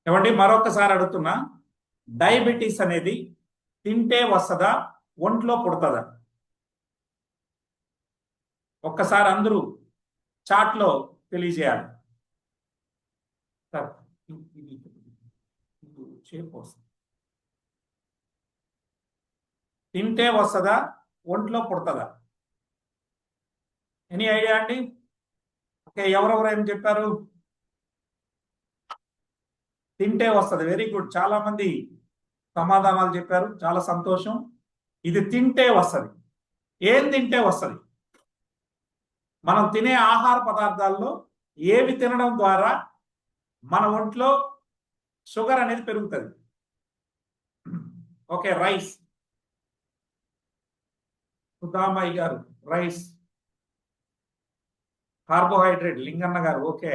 ఏమండి మరొకసారి అడుగుతున్నా, డయాబెటీస్ అనేది తింటే వస్తుందా, ఒంట్లో పుడుతుందా? ఒక్కసారి అందరూ చాట్లో తెలియజేయాలి. సార్ షేప్ వస్తుంది. తింటే వస్తుందా, ఒంట్లో పుడుతుందా? ఎనీ ఐడియా అండి? ఓకే, ఎవరెవరు ఏం చెప్పారు? తింటే వస్తుంది. వెరీ గుడ్, చాలా మంది సమాధానాలు చెప్పారు, చాలా సంతోషం. ఇది తింటే వస్తుంది. ఏం తింటే వస్తుంది? మనం తినే ఆహార పదార్థాల్లో ఏవి తినడం ద్వారా మన ఒంట్లో షుగర్ అనేది పెరుగుతుంది? Okay, rice. సుధామయ్య గారు రైస్. కార్బోహైడ్రేట్ లింగన్న గారు ఓకే.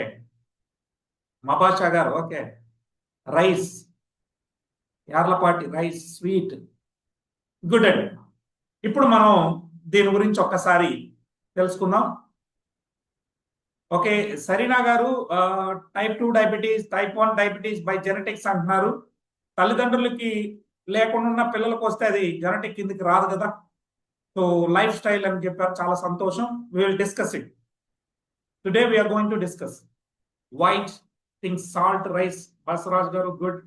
మబాషా గారు okay. Rice. Yarlapati rice sweet. Good అండి. ఇప్పుడు మనం దీని గురించి ఒక్కసారి తెలుసుకుందాం. ఓకే, సరీనా గారు type 2 diabetes, type 1 diabetes by genetics అంటున్నారు. తల్లిదండ్రులకి లేకుండా ఉన్న పిల్లలకు వస్తే అది జెనెటిక్ కిందకి రాదు కదా. సో లైఫ్ స్టైల్ అని చెప్పారు, చాలా సంతోషం. We will discuss it today. We are going to discuss white things, salt, rice. Basaraj గారు గుడ్,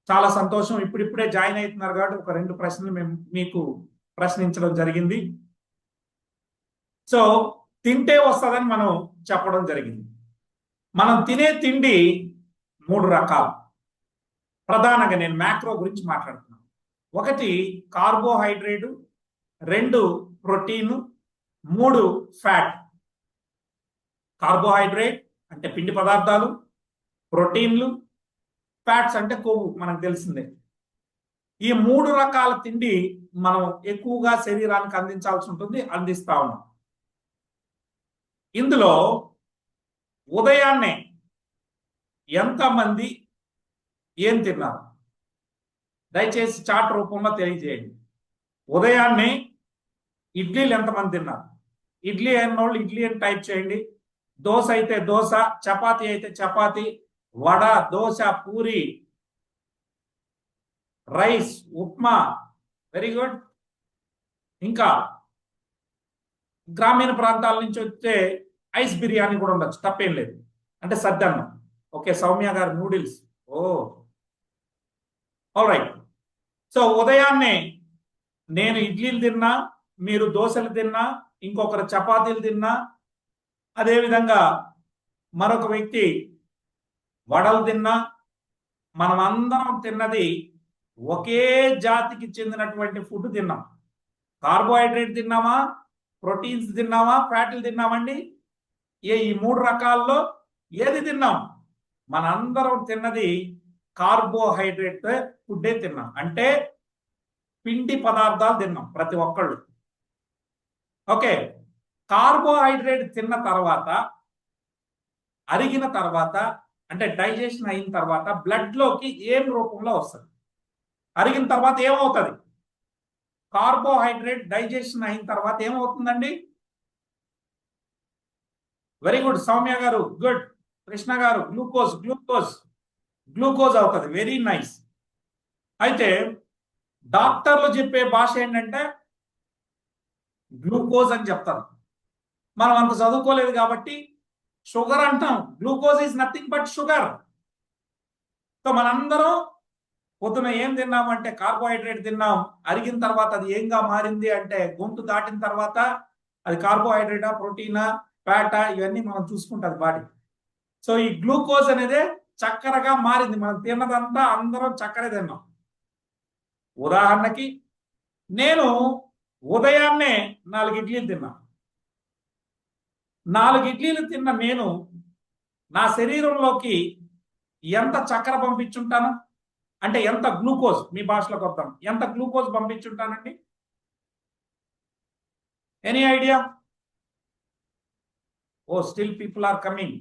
చాలా సంతోషం. ఇప్పుడిప్పుడే జాయిన్ అవుతున్నారు కాబట్టి ఒక 2 ప్రశ్నలు మేము మీకు ప్రశ్నించడం జరిగింది. సో తింటే వస్తుందని మనం చెప్పడం జరిగింది. మనం తినే తిండి 3 రకాలు. ప్రధానంగా నేను మ్యాక్రో గురించి మాట్లాడుతున్నాను. 1 కార్బోహైడ్రేట్, 2 ప్రోటీన్, 3 ఫ్యాట్. కార్బోహైడ్రేట్ అంటే పిండి పదార్థాలు, ప్రోటీన్లు, ఫ్యాట్స్ అంటే కొవ్వు, మనకు తెలిసిందే. ఈ 3 రకాల తిండి మనం ఎక్కువగా శరీరానికి అందించాల్సి ఉంటుంది, అందిస్తా ఉన్నాం. ఇందులో ఉదయాన్నే ఎంతమంది ఏం తిన్నారు? దయచేసి చాట్ రూపంలో తెలియజేయండి. ఉదయాన్నే ఇడ్లీలు ఎంతమంది తిన్నారు? ఇడ్లీ అయిన వాళ్ళు ఇడ్లీ అని టైప్ చేయండి. దోశ అయితే దోశ, చపాతీ అయితే chapati, vada, dosa, puri, rice, upma. Very good. ఇంకా గ్రామీణ ప్రాంతాల నుంచి వస్తే ఐస్ బిర్యానీ కూడా ఉండొచ్చు, తప్పేం లేదు. అంటే సద్దన్నం. ఓకే, సౌమ్య గారు నూడిల్స్. ఓ ఆల్ రైట్. సో ఉదయాన్నే నేను ఇడ్లీలు తిన్నా, మీరు దోశలు తిన్నా, ఇంకొకరు చపాతీలు తిన్నా, అదేవిధంగా మరొక వ్యక్తి వడలు తిన్నా, మనం అందరం తిన్నది ఒకే జాతికి చెందినటువంటి ఫుడ్ తిన్నాం. కార్బోహైడ్రేట్ తిన్నామా, ప్రోటీన్స్ తిన్నామా, ఫ్యాట్లు తిన్నామండి? ఈ 3 రకాల్లో ఏది తిన్నాం? మనందరం తిన్నది కార్బోహైడ్రేట్ ఫుడ్డే తిన్నాం. అంటే పిండి పదార్థాలు తిన్నాం ప్రతి ఒక్కళ్ళు. ఓకే, కార్బోహైడ్రేట్ తిన్న తర్వాత, అరిగిన తర్వాత, అంటే డైజెషన్ అయిన తర్వాత బ్లడ్ లోకి ఏం రూపంలో వస్తుంది? అరిగిన తర్వాత ఏమవుతుంది? కార్బోహైడ్రేట్ డైజెషన్ అయిన తర్వాత ఏమవుతుందండి? వెరీ గుడ్ సౌమ్య గారు గుడ్. కృష్ణ గారు గ్లూకోజ్, గ్లూకోజ్, గ్లూకోజ్ అవుతుంది. Very nice. అయితే డాక్టర్లు చెప్పే భాష ఏంటంటే గ్లూకోజ్ అని చెప్తారు. మనం అంత చదువుకోలేదు కాబట్టి షుగర్ అంటాం. Glucose is nothing but sugar. So మనందరం పొద్దున ఏం తిన్నామంటే కార్బోహైడ్రేట్ తిన్నాం. అరిగిన తర్వాత అది ఏంగా మారింది అంటే గొంతు దాటిన తర్వాత అది కార్బోహైడ్రేటా, ప్రోటీనా, ఫ్యాటా, ఇవన్నీ మనం చూసుకుంటుంది బాడీ. సో ఈ గ్లూకోజ్ అనేది చక్కెరగా మారింది. మనం తిన్నదంతా అందరం చక్కెర తిన్నాం. ఉదాహరణకి నేను ఉదయాన్నే 4 ఇడ్లీలు తిన్నా. 4 ఇడ్లీలు తిన్న నేను నా శరీరంలోకి ఎంత చక్కెర పంపించుంటాను? అంటే ఎంత గ్లూకోజ్, మీ భాషలోకి వద్దాం, ఎంత గ్లూకోజ్ పంపించుంటానండి? Any idea? Oh still people are coming.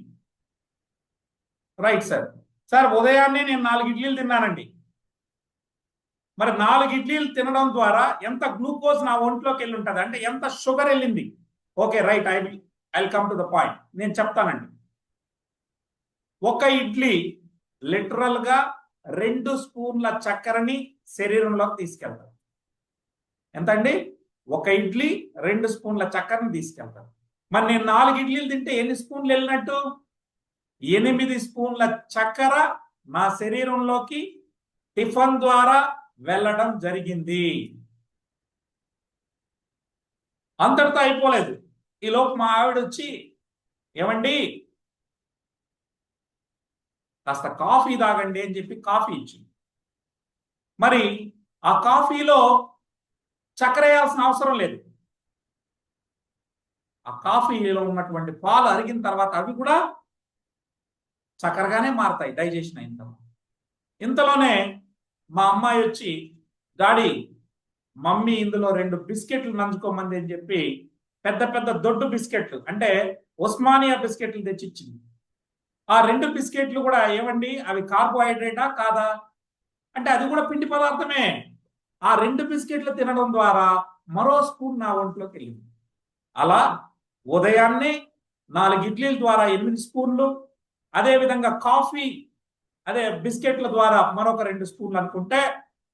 Right sir. Sir ఉదయాన్నే నేను 4 ఇడ్లీలు తిన్నానండి. మరి 4 ఇడ్లీలు తినడం ద్వారా ఎంత గ్లూకోజ్ నా ఒంట్లోకి వెళ్ళి ఉంటుంది? అంటే ఎంత షుగర్ వెళ్ళింది? Okay right, I will come to the point. నేను చెప్తానండి. ఒక ఇడ్లీ లిటరల్ గా 2 స్పూన్ల చక్కెరని శరీరంలోకి తీసుకెళ్తారు. ఎంతండి? ఒక ఇడ్లీ 2 స్పూన్ల చక్కెరని తీసుకెళ్తారు. మరి నేను 4 ఇడ్లీలు తింటే ఎన్ని స్పూన్లు వెళ్ళినట్టు? 8 స్పూన్ల చక్కెర నా శరీరంలోకి టిఫిన్ ద్వారా వెళ్ళడం జరిగింది. అంతటితో అయిపోలేదు. ఈలోపు మా ఆవిడ వచ్చి, ఏమండి కాస్త కాఫీ తాగండి అని చెప్పి కాఫీ ఇచ్చింది. మరి ఆ కాఫీలో చక్కెర వేయాల్సిన అవసరం లేదు. ఆ కాఫీలో ఉన్నటువంటి పాలు అరిగిన తర్వాత అవి కూడా చక్కెరగానే మారతాయి డైజెషన్ అయిన తర్వాత. ఇంతలోనే మా అమ్మాయి వచ్చి, డాడీ మమ్మీ ఇందులో 2 బిస్కెట్లు నంచుకోమంది అని చెప్పి పెద్ద పెద్ద దొడ్డు బిస్కెట్లు, అంటే ఉస్మానియా బిస్కెట్లు తెచ్చిచ్చింది. ఆ 2 బిస్కెట్లు కూడా ఏమండి అవి కార్బోహైడ్రేటా కాదా అంటే అది కూడా పిండి పదార్థమే. ఆ 2 బిస్కెట్లు తినడం ద్వారా మరో స్పూన్ నా ఒంట్లోకి వెళ్ళింది. అలా ఉదయాన్నే 4 ఇడ్లీల ద్వారా 8 స్పూన్లు, అదేవిధంగా కాఫీ అదే బిస్కెట్ల ద్వారా మరొక 2 స్పూన్లు అనుకుంటే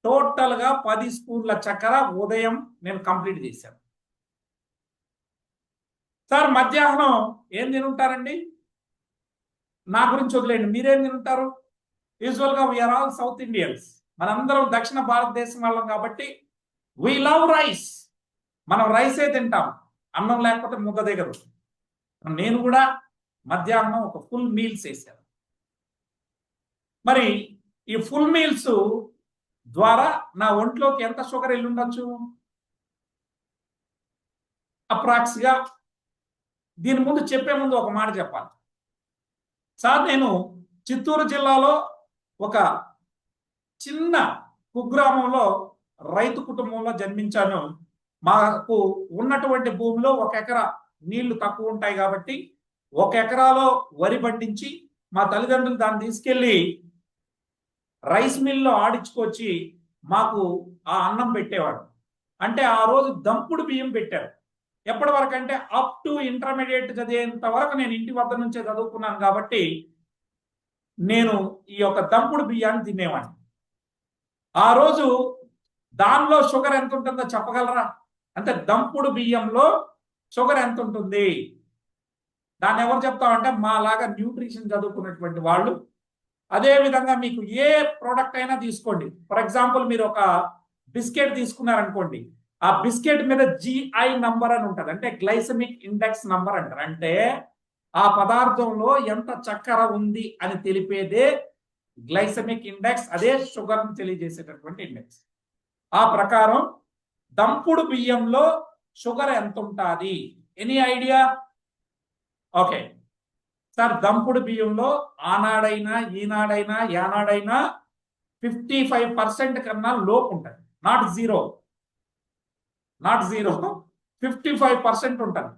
టోటల్ గా 10 స్పూన్ల చక్కెర ఉదయం నేను కంప్లీట్ చేశాను. సార్ మధ్యాహ్నం ఏం తినుంటారండి? నా గురించి వదిలేండి, మీరేం తింటారు? యూజువల్ గా వీఆర్ ఆల్ సౌత్ ఇండియన్స్, మనందరం దక్షిణ భారతదేశం వాళ్ళం కాబట్టి వీ లవ్ రైస్. మనం రైసే తింటాం, అన్నం లేకపోతే ముద్ద దిగదు. నేను కూడా మధ్యాహ్నం ఒక ఫుల్ మీల్స్ వేసాను. మరి ఈ ఫుల్ మీల్స్ ద్వారా నా ఒంట్లోకి ఎంత షుగర్ వెళ్ళి ఉండొచ్చు? అప్రాక్స్గా దీని ముందు చెప్పే ముందు ఒక మాట చెప్పాలి సార్. నేను చిత్తూరు జిల్లాలో ఒక చిన్న కుగ్రామంలో రైతు కుటుంబంలో జన్మించాను. మాకు ఉన్నటువంటి భూమిలో 1 ఎకరా నీళ్లు తక్కువ ఉంటాయి కాబట్టి 1 ఎకరాలో వరి పండించి మా తల్లిదండ్రులు దాన్ని తీసుకెళ్లి రైస్ మిల్లో ఆడించుకొచ్చి మాకు ఆ అన్నం పెట్టేవాడు. అంటే ఆ రోజు దంపుడు బియ్యం పెట్టారు. ఎప్పటి వరకు అంటే అప్ టు ఇంటర్మీడియట్ చదివేంత వరకు నేను ఇంటి వద్ద నుంచే చదువుకున్నాను కాబట్టి నేను ఈ యొక్క దంపుడు బియ్యాన్ని తినేవాడిని. ఆ రోజు దానిలో షుగర్ ఎంత ఉంటుందో చెప్పగలరా? అంటే దంపుడు బియ్యంలో షుగర్ ఎంత ఉంటుంది? దాన్ని ఎవరు చెప్తామంటే మాలాగా న్యూట్రిషన్ చదువుకున్నటువంటి వాళ్ళు. అదే విధంగా మీకు ఏ ప్రోడక్ట్ అయినా తీసుకోండి, ఫర్ ఎగ్జాంపుల్ మీరు ఒక బిస్కెట్ తీసుకున్నారనుకోండి, ఆ బిస్కెట్ మీద GI నంబర్ అని ఉంటుంది, అంటే గ్లైసమిక్ ఇండెక్స్ నంబర్ అంటారు. అంటే ఆ పదార్థంలో ఎంత చక్కెర ఉంది అని తెలిపేదే గ్లైసమిక్ ఇండెక్స్, అదే షుగర్ తెలియజేసేటటువంటి ఇండెక్స్. ఆ ప్రకారం దంపుడు బియ్యంలో షుగర్ ఎంత ఉంటుంది? Any idea? ఓకే సార్, దంపుడు బియ్యంలో ఆనాడైనా ఈనాడైనా యానాడైనా 55% కన్నా లోపు ఉంటుంది. నాట్ జీరో, 55% ఉంటుంది.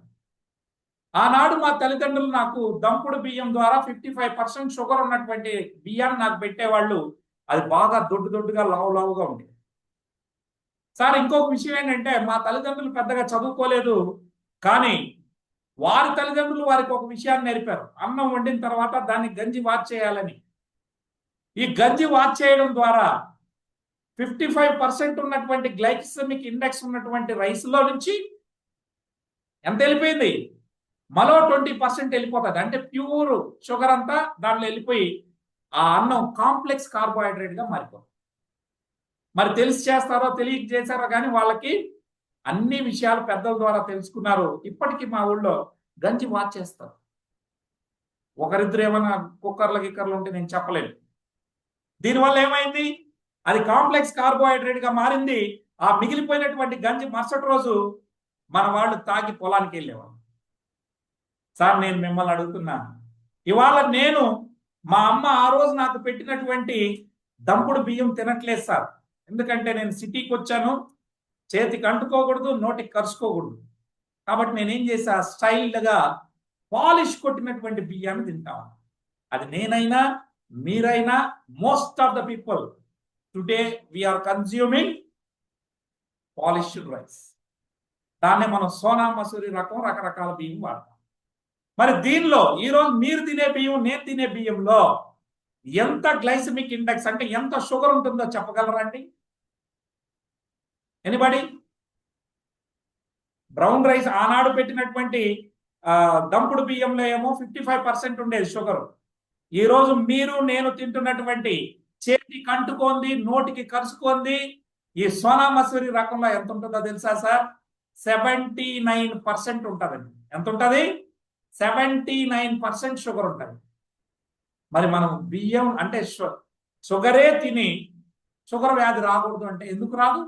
ఆనాడు మా తల్లిదండ్రులు నాకు దంపుడు బియ్యం ద్వారా 55% షుగర్ ఉన్నటువంటి బియ్యాన్ని నాకు పెట్టేవాళ్ళు. అది బాగా దొడ్డుగా లావుగా ఉండేది. సార్ ఇంకొక విషయం ఏంటంటే మా తల్లిదండ్రులు పెద్దగా చదువుకోలేదు, కానీ వారి తల్లిదండ్రులు వారికి ఒక విషయాన్ని నేర్పారు. అన్నం వండిన తర్వాత దాన్ని గంజి వార్చేయాలని. ఈ గంజి వార్చేయడం ద్వారా 55% ఉన్నటువంటి గ్లైసమిక్ ఇండెక్స్ ఉన్నటువంటి రైస్లో నుంచి ఎంత వెళ్ళిపోయింది? మరో 20% వెళ్ళిపోతుంది. అంటే ప్యూర్ షుగర్ అంతా దాంట్లో వెళ్ళిపోయి ఆ అన్నం కాంప్లెక్స్ కార్బోహైడ్రేట్ గా మారిపోతుంది. మరి తెలిసి చేస్తారో తెలియక చేశారో కానీ వాళ్ళకి అన్ని విషయాలు పెద్దల ద్వారా తెలుసుకున్నారు. ఇప్పటికీ మా ఊళ్ళో గంజి వాచేస్తారు. ఒకరిద్దరు ఏమైనా గిక్కర్లు ఉంటే నేను చెప్పలేను. దీనివల్ల ఏమైంది? అది కాంప్లెక్స్ కార్బోహైడ్రేట్ గా మారింది. ఆ మిగిలిపోయినటువంటి గంజి మరుసటి రోజు మన వాళ్ళు తాగి పొలానికి వెళ్ళేవాళ్ళు. సార్ నేను మిమ్మల్ని అడుగుతున్నాను, ఇవాళ నేను మా అమ్మ ఆ రోజు నాకు పెట్టినటువంటి దంపుడు బియ్యం తినట్లేదు సార్. ఎందుకంటే నేను సిటీకి వచ్చాను, చేతికి అంటుకోకూడదు, నోటికి కరుచుకోకూడదు. కాబట్టి నేనేం చేసా, స్టైల్డ్గా పాలిష్ కొట్టినటువంటి బియ్యాన్ని తింటాను. అది నేనైనా మీరైనా most of the people today we are consuming polished rice. దాన్నే మనం సోనా మసూరి రకం రకరకాల బియ్యం వాడతాం. మరి దీనిలో ఈరోజు మీరు తినే బియ్యం, నేను తినే బియ్యంలో ఎంత గ్లైసమిక్ ఇండెక్స్ అంటే ఎంత షుగర్ ఉంటుందో చెప్పగలరా అండి? ఎనీబడి? బ్రౌన్ రైస్ ఆనాడు పెట్టినటువంటి దంపుడు బియ్యంలో ఏమో 55% ఉండేది షుగర్. ఈ రోజు మీరు నేను తింటున్నటువంటి చేతి కంటుకోంది, నోటికి కరుచుకోంది ఈ సోనా మసూరి రకంలో ఎంత ఉంటుందో తెలుసా సార్? 79% ఉంటుందండి. ఎంత ఉంటుంది? 79% షుగర్ ఉంటుంది. మరి మనం బియ్యం అంటే షుగరే తిని షుగర్ వ్యాధి రాకూడదు అంటే ఎందుకు రాదు?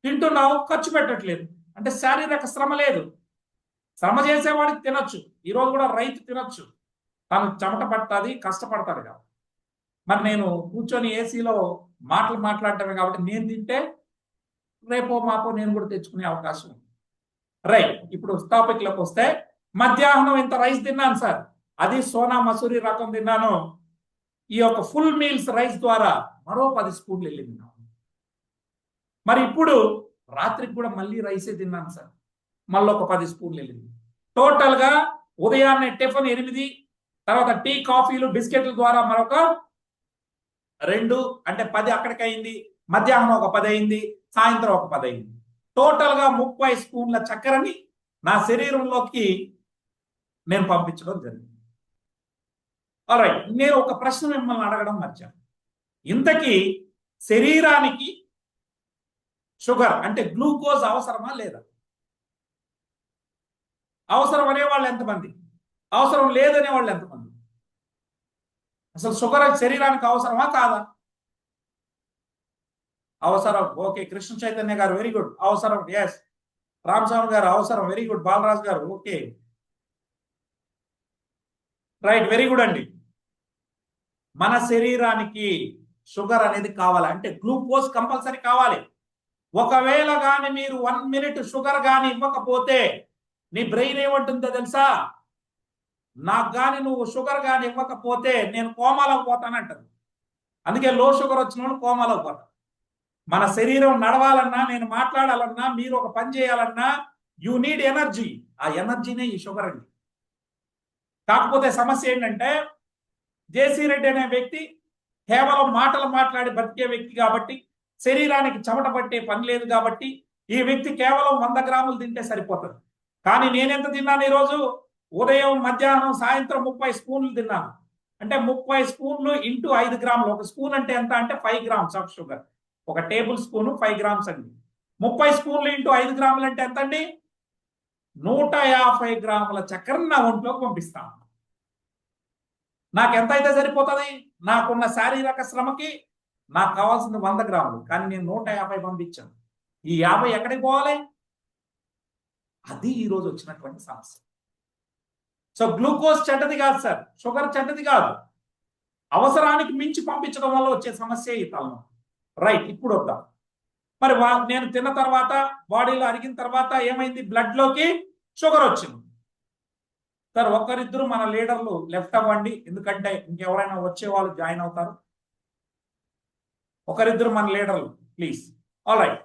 తింటున్నావు, ఖర్చు పెట్టట్లేదు అంటే శారీరక శ్రమ లేదు. శ్రమ చేసేవాడికి తినొచ్చు. ఈరోజు కూడా రైతు తినొచ్చు, తను చెమట పడుతుంది, కష్టపడతాడు కాబట్టి. మరి నేను కూర్చొని ఏసీలో మాట్లాడటమే కాబట్టి నేను తింటే రేపో మాపో నేను కూడా తెచ్చుకునే అవకాశం ఉంది. రైట్, ఇప్పుడు టాపిక్లోకి వస్తే మధ్యాహ్నం ఇంత రైస్ తిన్నాను సార్, అది సోనా మసూరి రకం తిన్నాను. ఈ యొక్క ఫుల్ మీల్స్ రైస్ ద్వారా మరో 10 స్పూన్లు వెళ్ళింది. మరి ఇప్పుడు రాత్రికి కూడా మళ్ళీ రైసే తిన్నాను సార్, మళ్ళీ ఒక 10 స్పూన్లు వెళ్ళింది. టోటల్గా ఉదయాన్నే టిఫిన్ 8, తర్వాత టీ కాఫీలు బిస్కెట్ల ద్వారా మరొక 2 అంటే 10 అక్కడికి అయింది. మధ్యాహ్నం ఒక 10 అయింది, సాయంత్రం ఒక 10 అయింది. టోటల్గా 30 స్పూన్ల చక్కెరని నా శరీరంలోకి నేను పంపించడం జరిగింది. ఆల్రైట్, నేను ఒక ప్రశ్న మిమ్మల్ని అడగడం మర్చాను. ఇంతకీ శరీరానికి షుగర్ అంటే గ్లూకోజ్ అవసరమా లేదా? అవసరం అనేవాళ్ళు ఎంతమంది? అవసరం లేదనే వాళ్ళు ఎంతమంది? అసలు షుగర్ శరీరానికి అవసరమా కాదా? అవసరం. ఓకే, కృష్ణ చైతన్య గారు వెరీ గుడ్, అవసరం. ఎస్. రామస్వామి గారు అవసరం, వెరీ గుడ్. బాలరాజు గారు ఓకే, రైట్, వెరీ గుడ్ అండి. మన శరీరానికి షుగర్ అనేది కావాలి అంటే గ్లూకోజ్ కంపల్సరీ కావాలి. ఒకవేళ కానీ మీరు 1 మినిట్ షుగర్ కానీ ఇవ్వకపోతే నీ బ్రెయిన్ ఏమంటుందో తెలుసా? నాకు కానీ నువ్వు షుగర్ కానీ ఇవ్వకపోతే నేను కోమాలోకి పోతానంటది. అందుకే లో షుగర్ వచ్చిన వాళ్ళు కోమాలోకి పోతారు. మన శరీరం నడవాలన్నా, నేను మాట్లాడాలన్నా, మీరు ఒక పని చేయాలన్నా యూ నీడ్ ఎనర్జీ. ఆ ఎనర్జీనే ఈ షుగర్ అండి. కాకపోతే సమస్య ఏంటంటే జేసీ రెడ్డి అనే వ్యక్తి కేవలం మాటలు మాట్లాడి బతికే వ్యక్తి కాబట్టి, శరీరానికి చెమట పట్టే పని లేదు కాబట్టి ఈ వ్యక్తి కేవలం 100 గ్రాములు తింటే సరిపోతుంది. కానీ నేనెంత తిన్నాను ఈరోజు? ఉదయం, మధ్యాహ్నం, సాయంత్రం 30 స్పూన్లు తిన్నాను. అంటే 30 స్పూన్లు ఇంటూ 5 గ్రాములు. ఒక స్పూన్ అంటే ఎంత అంటే 5 గ్రామ్స్ ఆఫ్ షుగర్. ఒక టేబుల్ స్పూన్ 5 గ్రామ్స్ అండి. 30 స్పూన్లు ఇంటూ 5 గ్రాములు అంటే ఎంత అండి? 150 గ్రాముల చక్కెరను నా ఒంట్లోకి పంపిస్తాను. నాకు ఎంత అయితే సరిపోతుంది? నాకున్న శారీరక శ్రమకి నాకు కావాల్సింది 100 గ్రాములు, కానీ నేను 150 పంపించాను. ఈ 50 ఎక్కడికి పోవాలి? అది ఈరోజు వచ్చినటువంటి సమస్య. సో గ్లూకోజ్ చెడ్డది కాదు సార్, షుగర్ చెడ్డది కాదు, అవసరానికి మించి పంపించడం వల్ల వచ్చే సమస్య ఈ తలనొప్పి. రైట్, ఇప్పుడు వద్దాం. మరి నేను తిన్న తర్వాత బాడీలో అరిగిన తర్వాత ఏమైంది? బ్లడ్ లోకి షుగర్ వచ్చింది. సార్ ఒకరిద్దరు మన లీడర్లు లెఫ్ట్ అవ్వండి, ఎందుకంటే ఇంకెవరైనా వచ్చే వాళ్ళు జాయిన్ అవుతారు. ఒకరిద్దరు మన లీడర్లు please. All right,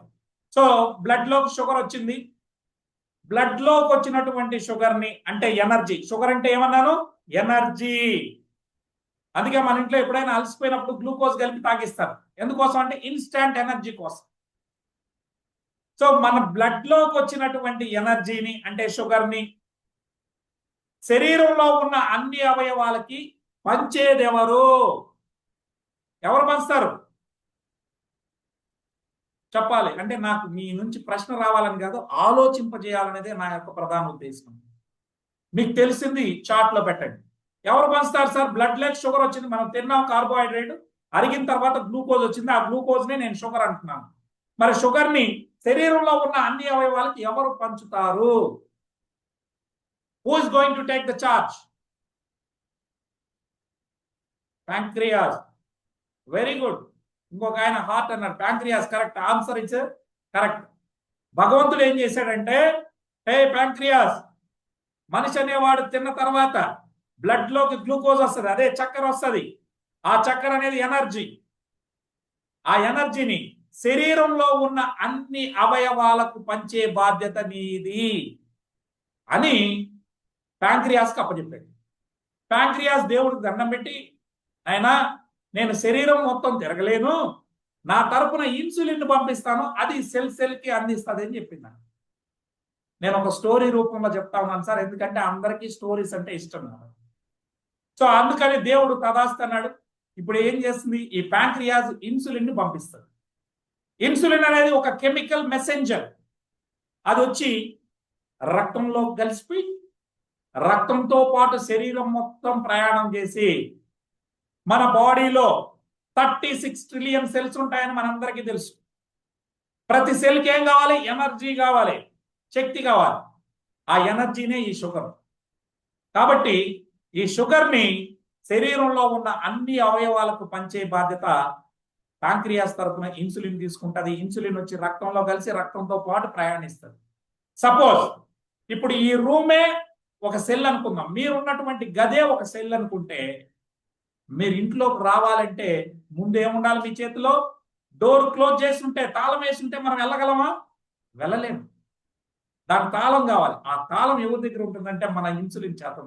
so blood లోకి షుగర్ వచ్చింది. బ్లడ్ లోకి వచ్చినటువంటి షుగర్ ని అంటే ఎనర్జీ. షుగర్ అంటే ఏమన్నాను? ఎనర్జీ. అందుకే మన ఇంట్లో ఎప్పుడైనా అలసిపోయినప్పుడు గ్లూకోజ్ కలిపి తాగిస్తారు. ఎందుకోసం అంటే ఇన్స్టాంట్ ఎనర్జీ కోసం. సో మన బ్లడ్ లోకి వచ్చినటువంటి ఎనర్జీని అంటే షుగర్ ని శరీరంలో ఉన్న అన్ని అవయవాలకి పంచేది ఎవరు? ఎవరు పంచుతారు చెప్పాలి. అంటే నాకు మీ నుంచి ప్రశ్న రావాలని కాదు, ఆలోచింపజేయాలనేదే నా యొక్క ప్రధాన ఉద్దేశం. మీకు తెలిసింది చార్ట్ లో పెట్టండి. ఎవరు పంచుతారు సార్? బ్లడ్ లోకి షుగర్ వచ్చింది, మనం తిన్నాం కార్బోహైడ్రేట్, అరిగిన తర్వాత గ్లూకోజ్ వచ్చింది, ఆ గ్లూకోజ్ నే నేను షుగర్ అంటున్నాను. మరి షుగర్ ని శరీరంలో ఉన్న అన్ని అవయవాలకి ఎవరు పంచుతారు? Who is going to take the charge? Pancreas. Very good. ఇంకొక ఆయన హార్ట్ అన్నారు, pancreas. Correct answer. It's correct. భగవంతుడు ఏం చేశాడంటే, హే ప్యాంక్రియాస్, మనిషి అనేవాడు తిన్న తర్వాత బ్లడ్ లోకి గ్లూకోజ్ వస్తుంది, అదే చక్కెర వస్తుంది. ఆ చక్కెర అనేది ఎనర్జీ. ఆ ఎనర్జీని శరీరంలో ఉన్న అన్ని అవయవాలకు పంచే బాధ్యత నీది అని ప్యాంక్రియాస్కి అప్పచెప్పాడు. ప్యాంక్రియాస్ దేవుడికి దండం పెట్టి, అయినా నేను శరీరం మొత్తం తిరగలేను, నా తరపున ఇన్సులిన్ పంపిస్తాను, అది సెల్కి అందిస్తుంది అని చెప్పింది. నేను ఒక స్టోరీ రూపంలో చెప్తా ఉన్నాను సార్, ఎందుకంటే అందరికీ స్టోరీస్ అంటే ఇష్టం నాకు. సో అందుకని దేవుడు తదాస్తన్నాడు. ఇప్పుడు ఏం చేస్తుంది, ఈ ప్యాంక్రియాస్ ఇన్సులిన్ ని పంపిస్తుంది. ఇన్సులిన్ అనేది ఒక కెమికల్ మెసెంజర్. అది వచ్చి రక్తంలో కలిసిపోయి రక్తంతో పాటు శరీరం మొత్తం ప్రయాణం చేసి మన బాడీలో 36 ట్రిలియన్ సెల్స్ ఉంటాయని మనందరికీ తెలుసు. ప్రతి సెల్కి ఏం కావాలి, ఎనర్జీ కావాలి, శక్తి కావాలి. ఆ ఎనర్జీనే ఈ షుగర్. కాబట్టి ఈ షుగర్ని శరీరంలో ఉన్న అన్ని అవయవాలకు పంచే బాధ్యత ప్యాంక్రియాస్ తరపున ఇన్సులిన్ తీసుకుంటుంది. ఇన్సులిన్ వచ్చి రక్తంలో కలిసి రక్తంతో పాటు ప్రయాణిస్తుంది. సపోజ్ ఇప్పుడు ఈ రూమే ఒక సెల్ అనుకుందాం, మీరున్నటువంటి గదే ఒక సెల్ అనుకుంటే, మీరు ఇంట్లోకి రావాలంటే ముందు ఏముండాలి మీ చేతిలో, డోర్ క్లోజ్ చేసి ఉంటే, తాళం వేసి ఉంటే మనం వెళ్ళగలమా? వెళ్ళలేము. దాని తాళం కావాలి. ఆ తాళం ఎవరి దగ్గర ఉంటుందంటే మన ఇన్సులిన్ చేత.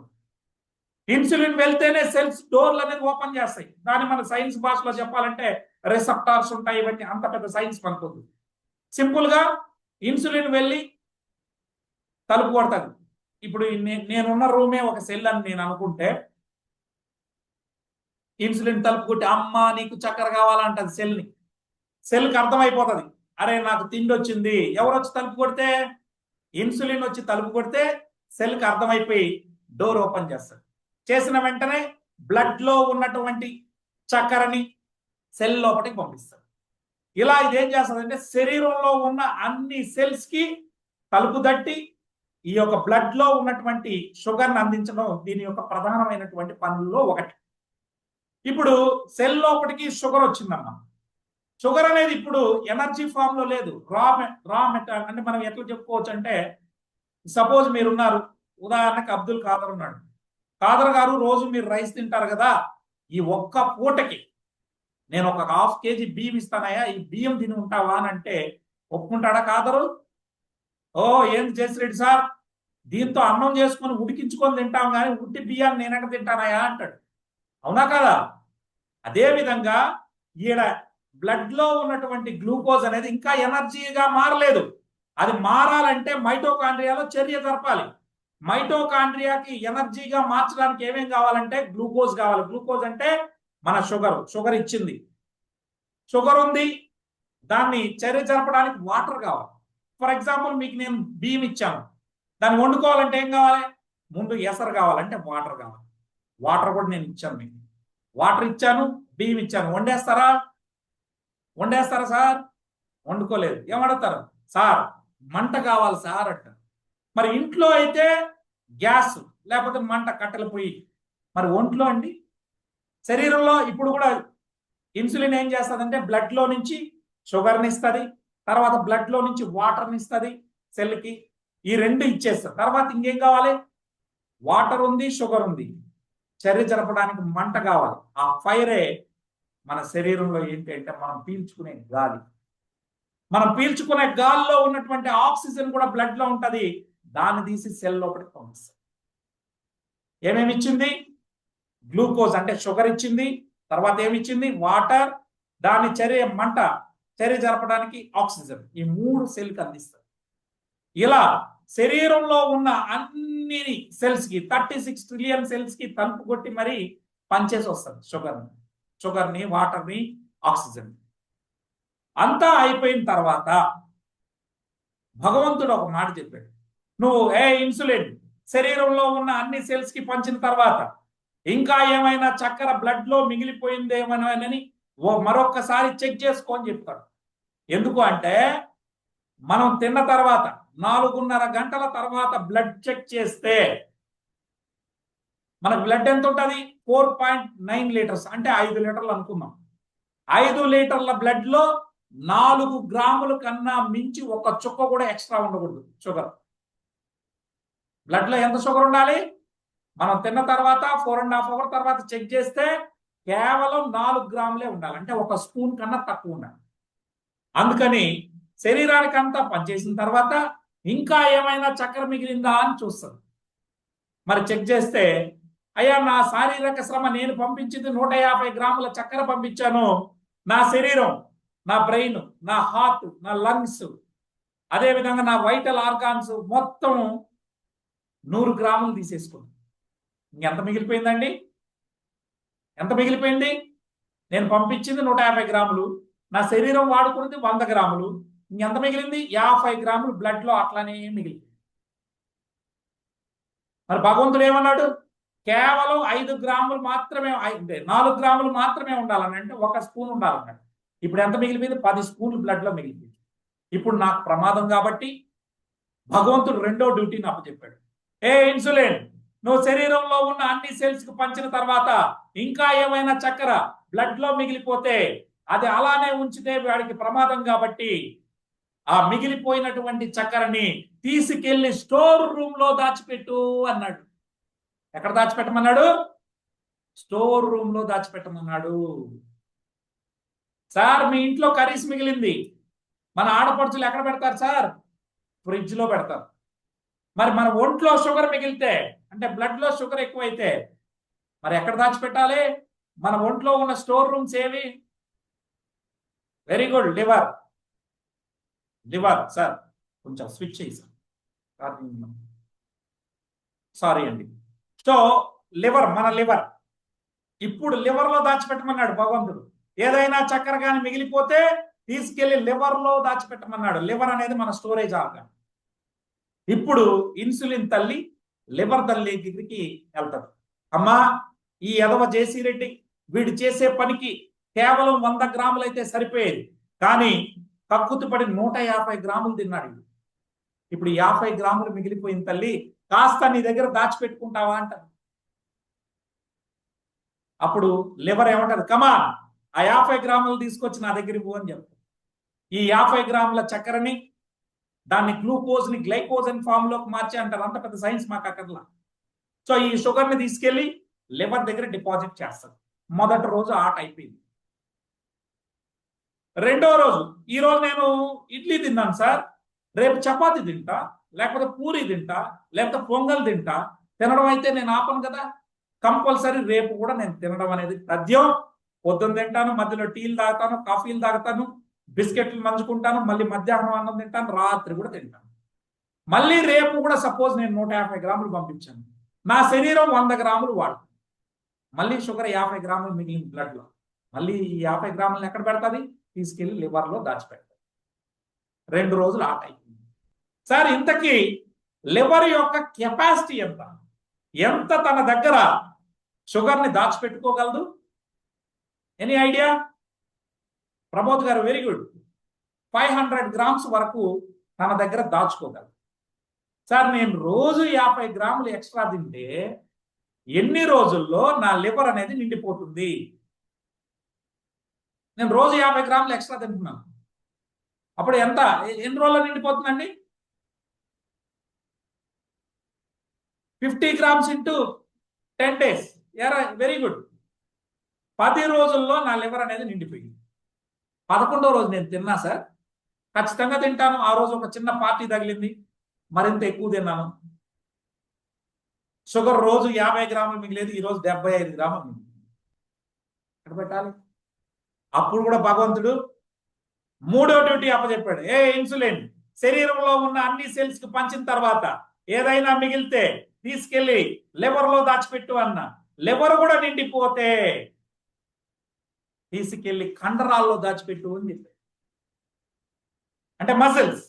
ఇన్సులిన్ వెళ్తేనే సెల్స్ డోర్లు అనేది ఓపెన్ చేస్తాయి. దాన్ని మన సైన్స్ భాషలో చెప్పాలంటే రిసెప్టార్స్ ఉంటాయి. ఇవన్నీ అంత పెద్ద సైన్స్ పనుకుంది. సింపుల్ గా ఇన్సులిన్ వెళ్ళి తలుపు కొడతాడు. ఇప్పుడు నేనున్న రూమే ఒక సెల్ అని నేను అనుకుంటే, ఇన్సులిన్ తలుపు కొట్టి అమ్మ నీకు చక్కెర కావాలంటది సెల్ని. సెల్కి అర్థమైపోతుంది, అరే నాకు తిండి వచ్చింది. ఎవరు వచ్చి తలుపు కొడితే, ఇన్సులిన్ వచ్చి తలుపు కొడితే సెల్కి అర్థమైపోయి డోర్ ఓపెన్ చేస్తాడు. చేసిన వెంటనే బ్లడ్ లో ఉన్నటువంటి చక్కెరని సెల్ లోపలికి పంపిస్తాడు. ఇలా ఇదేం చేస్తుందంటే శరీరంలో ఉన్న అన్ని సెల్స్ కి తలుపు తట్టి ఈ యొక్క బ్లడ్ లో ఉన్నటువంటి షుగర్ని అందించడం దీని యొక్క ప్రధానమైనటువంటి పనుల్లో ఒకటి. ఇప్పుడు సెల్ లోపలికి షుగర్ వచ్చిందమ్మా. షుగర్ అనేది ఇప్పుడు ఎనర్జీ ఫామ్ లో లేదు, రా మెటల్. అంటే మనం ఎట్లా చెప్పుకోవచ్చు అంటే, సపోజ్ మీరున్నారు, ఉదాహరణకు అబ్దుల్ ఖాదర్ ఉన్నాడు. ఖాదర్ గారు రోజు మీరు రైస్ తింటారు కదా, ఈ ఒక్క పూటకి నేను ఒక 1/2 kg బియ్యం ఇస్తానయ్యా, ఈ బియ్యం తిని ఉంటావా అని అంటే ఒప్పుకుంటాడా ఖాదరు? ఓ ఏంది చేసిరెడ్డి సార్, దీంతో అన్నం చేసుకొని ఉడికించుకొని తింటాం కానీ ఉట్టి బియ్యాన్ని నేనెక్కడ తింటానయా అంటాడు. అవునా కదా? అదే విధంగా ఈడ బ్లడ్ లో ఉన్నటువంటి గ్లూకోజ్ అనేది ఇంకా ఎనర్జీగా మారలేదు. అది మారాలంటే మైటోకాండ్రియాలో చర్య జరపాలి. మైటోకాండ్రియాకి ఎనర్జీగా మార్చడానికి ఏమేం కావాలంటే గ్లూకోజ్ కావాలి. గ్లూకోజ్ అంటే మన షుగర్ ఇచ్చింది. షుగర్ ఉంది, దాన్ని చర్య జరపడానికి వాటర్ కావాలి. ఫర్ ఎగ్జాంపుల్ మీకు నేను బియ్యం ఇచ్చాను, దాన్ని వండుకోవాలంటే ఏం కావాలి, ముందు ఎసరు కావాలంటే వాటర్ కావాలి. వాటర్ కూడా నేను ఇచ్చాను మీకు. వాటర్ ఇచ్చాను, బియ్యం ఇచ్చాను. వండేస్తారా సార్? వండుకోలేదు. ఏమడుగుతారు? సార్ మంట కావాలి సార్ అంటారు. మరి ఇంట్లో అయితే గ్యాస్ లేకపోతే మంట, కట్టెల పొయ్యి. మరి ఒంట్లో అండి, శరీరంలో ఇప్పుడు కూడా ఇన్సులిన్ ఏం చేస్తుందంటే బ్లడ్ లో నుంచి షుగర్ని ఇస్తుంది, తర్వాత బ్లడ్ లో నుంచి వాటర్ని ఇస్తుంది సెల్కి. ఈ రెండు ఇచ్చేస్తారు. తర్వాత ఇంకేం కావాలి? వాటర్ ఉంది, షుగర్ ఉంది, చర్య జరపడానికి మంట కావాలి. ఆ ఫైరే మన శరీరంలో ఏంటి అంటే మనం పీల్చుకునే గాలి. మనం పీల్చుకునే గాలిలో ఉన్నటువంటి ఆక్సిజన్ కూడా బ్లడ్ లో ఉంటది. దాన్ని తీసి సెల్ లోపలికి పంపిస్తుంది. ఏమేమి ఇచ్చింది? గ్లూకోజ్ అంటే షుగర్ ఇచ్చింది. తర్వాత ఏమిచ్చింది? వాటర్. దాని చర్య జరపడానికి ఆక్సిజన్. ఈ 3 సెల్కి అందిస్తుంది. ఇలా శరీరంలో ఉన్న అన్ని సెల్స్ కి 36 ట్రిలియన్ సెల్స్ కి తలుపు కొట్టి మరి పనిచేసి వస్తుంది షుగర్ని, వాటర్ని, ఆక్సిజన్. అంతా అయిపోయిన తర్వాత భగవంతుడు ఒక మాట చెప్పాడు. నువ్వు ఇన్సులిన్ శరీరంలో ఉన్న అన్ని సెల్స్ కి పంచిన తర్వాత ఇంకా ఏమైనా చక్కెర బ్లడ్ లో మిగిలిపోయిందేమోనని మరొక్కసారి చెక్ చేసుకో అని చెప్తాడు. ఎందుకు అంటే మనం తిన్న తర్వాత 4.5 గంటల తర్వాత బ్లడ్ చెక్ చేస్తే మనకు బ్లడ్ ఎంత ఉంటుంది? 4.9 లీటర్స్, అంటే 5 లీటర్లు అనుకుందాం. 5 లీటర్ల బ్లడ్ లో 4 గ్రాముల కన్నా మించి ఒక చుక్క కూడా ఎక్స్ట్రా ఉండకూడదు షుగర్. బ్లడ్ లో ఎంత షుగర్ ఉండాలి? మనం తిన్న తర్వాత 4.5 అవర్ తర్వాత చెక్ చేస్తే కేవలం 4 గ్రాములే ఉండాలి, అంటే 1 స్పూన్ కన్నా తక్కువ ఉండాలి. అందుకని శరీరానికి అంతా పనిచేసిన తర్వాత ఇంకా ఏమైనా చక్కెర మిగిలిందా అని చూస్తారు. మరి చెక్ చేస్తే అయ్యా నా శారీరక శ్రమ నేను పంపించింది 150 గ్రాముల చక్కెర పంపించాను, నా శరీరం, నా బ్రెయిన్, నా హార్ట్, నా లంగ్స్, అదేవిధంగా నా వైటల్ ఆర్గాన్స్ మొత్తం 100 గ్రాములు తీసేసుకున్నాను. ఇంకెంత మిగిలిపోయిందండి? ఎంత మిగిలిపోయింది? నేను పంపించింది 150 గ్రాములు, నా శరీరం వాడుకున్నది 100 గ్రాములు, ఇంకెంత మిగిలింది? 50 గ్రాములు బ్లడ్ లో అట్లానే మిగిలింది. మరి భగవంతుడు ఏమన్నాడు? కేవలం 5 గ్రాములు మాత్రమే, 4 గ్రాములు మాత్రమే ఉండాలని, అంటే 1 స్పూన్ ఉండాలన్నాడు. ఇప్పుడు ఎంత మిగిలిపోయింది? 10 స్పూన్లు బ్లడ్ లో మిగిలిపోయింది. ఇప్పుడు నాకు ప్రమాదం కాబట్టి భగవంతుడు రెండో డ్యూటీని అప్పచెప్పాడు. ఏ ఇన్సులిన్, నువ్వు శరీరంలో ఉన్న అన్ని సెల్స్ కు పంచిన తర్వాత ఇంకా ఏమైనా చక్కెర బ్లడ్ లో మిగిలిపోతే అది అలానే ఉంచితే వాడికి ప్రమాదం కాబట్టి ఆ మిగిలిపోయినటువంటి చక్కెరని తీసుకెళ్లి స్టోర్ రూమ్ లో దాచిపెట్టు అన్నాడు. ఎక్కడ దాచిపెట్టమన్నాడు? స్టోర్ రూమ్ లో దాచిపెట్టమన్నాడు. సార్ మీ ఇంట్లో కర్రీస్ మిగిలింది, మన ఆడపడుచులు ఎక్కడ పెడతారు సార్? ఫ్రిడ్జ్ లో పెడతారు. మరి మన ఒంట్లో షుగర్ మిగిలితే, అంటే బ్లడ్ లో షుగర్ ఎక్కువైతే మరి ఎక్కడ దాచిపెట్టాలి? మన ఒంట్లో ఉన్న స్టోర్ రూమ్స్ ఏవి? Very good, liver. Liver sir కొంచెం స్విచ్ చేసాం, సారీ అండి. సో లివర్, మన లివర్, ఇప్పుడు లివర్ లో దాచిపెట్టమన్నాడు భగవంతుడు. ఏదైనా చక్కెర కానీ మిగిలిపోతే తీసుకెళ్లి లివర్ లో దాచిపెట్టమన్నాడు. లివర్ అనేది మన స్టోరేజ్ ఆర్గాన్. ఇప్పుడు ఇన్సులిన్ తల్లి లివర్ తల్లి దగ్గరికి వెళ్తాడు. అమ్మా, ఈ ఎదవ జేసీ రెడ్డి వీడు చేసే పనికి కేవలం 100 గ్రాములు అయితే సరిపోయేది, కానీ కక్కుతుపడి 150 గ్రాములు తిన్నాడు. ఇప్పుడు 50 గ్రాములు మిగిలిపోయిన తల్లి, కాస్త నీ దగ్గర దాచిపెట్టుకుంటావా అంటారు. అప్పుడు లివర్ ఏమంటారు? కమాన్, ఆ 50 గ్రాములు తీసుకొచ్చి నా దగ్గర ఇవ్వు అని చెప్తారు. ఈ 50 గ్రాముల చక్కెరని, దాన్ని గ్లూకోజ్ ని గ్లైకోజన్ ఫామ్ లోకి మార్చి అంటారు. అంత పెద్ద సైన్స్ మాకు అక్కర్లా. సో ఈ షుగర్ ని తీసుకెళ్లి లివర్ దగ్గర డిపాజిట్ చేస్తారు. మొదటి రోజు ఆట అయిపోయింది. రెండో రోజు, ఈ రోజు నేను ఇడ్లీ తిన్నాను సార్, రేపు చపాతి తింటా, లేకపోతే పూరి తింటా, లేకపోతే పొంగల్ తింటా. తినడం అయితే నేను ఆపను కదా, కంపల్సరీ రేపు కూడా నేను తినడం అనేది తథ్యం. పొద్దున్న తింటాను, మధ్యలో టీలు తాగుతాను, కాఫీలు తాగుతాను, బిస్కెట్లు నంచుకుంటాను, మళ్ళీ మధ్యాహ్నం అన్నం తింటాను, రాత్రి కూడా తింటాను. మళ్ళీ రేపు కూడా సపోజ్ నేను 150 గ్రాములు పంపించాను, నా శరీరం 100 గ్రాములు వాడు, మళ్ళీ షుగర్ 50 గ్రాములు మిగిలిన బ్లడ్ లో, మళ్ళీ ఈ 50 గ్రాములను ఎక్కడ పెడతాది? తీసుకెళ్లి లివర్ లో దాచిపెడతాది. 2 రోజులు ఆట అయిపోయింది. సార్ ఇంతకీ లివర్ యొక్క కెపాసిటీ ఎంత? ఎంత తన దగ్గర షుగర్ ని దాచిపెట్టుకోగలదు? Any idea? ప్రమోద్ గారు వెరీ గుడ్. 500 గ్రామ్స్ వరకు తన దగ్గర దాచుకోగలదు. సార్ నేను రోజు 50 గ్రాములు ఎక్స్ట్రా తింటే ఎన్ని రోజుల్లో నా లివర్ అనేది నిండిపోతుంది? నేను రోజు 50 గ్రాములు ఎక్స్ట్రా తింటున్నాను, అప్పుడు ఎంత, ఎన్ని రోజుల్లో నిండిపోతుందండి? 50 grams into 10 days. Very good. 10 రోజుల్లో నా లివర్ అనేది నిండిపోయింది. 11వ రోజు నేను తిన్నా సార్, ఖచ్చితంగా తింటాను. ఆ రోజు ఒక చిన్న పార్టీ తగిలింది, మరింత ఎక్కువ తిన్నాను. షుగర్ రోజు 50 గ్రాములు మిగిలేదు, ఈ రోజు 75 గ్రాములు మిగిలింది. ఎక్కడ పెట్టాలి? అప్పుడు కూడా భగవంతుడు మూడో డ్యూటీ అప్పచెప్పాడు. ఏ ఇన్సులిన్, శరీరంలో ఉన్న అన్ని సెల్స్ కి పంచిన తర్వాత ఏదైనా మిగిలితే తీసుకెళ్లి లివర్ లో దాచిపెట్టు అన్న. లివర్ కూడా నిండిపోతే తీసుకెళ్లి కండరాల్లో దాచిపెట్టు అని చెప్పాడు. అంటే మసిల్స్.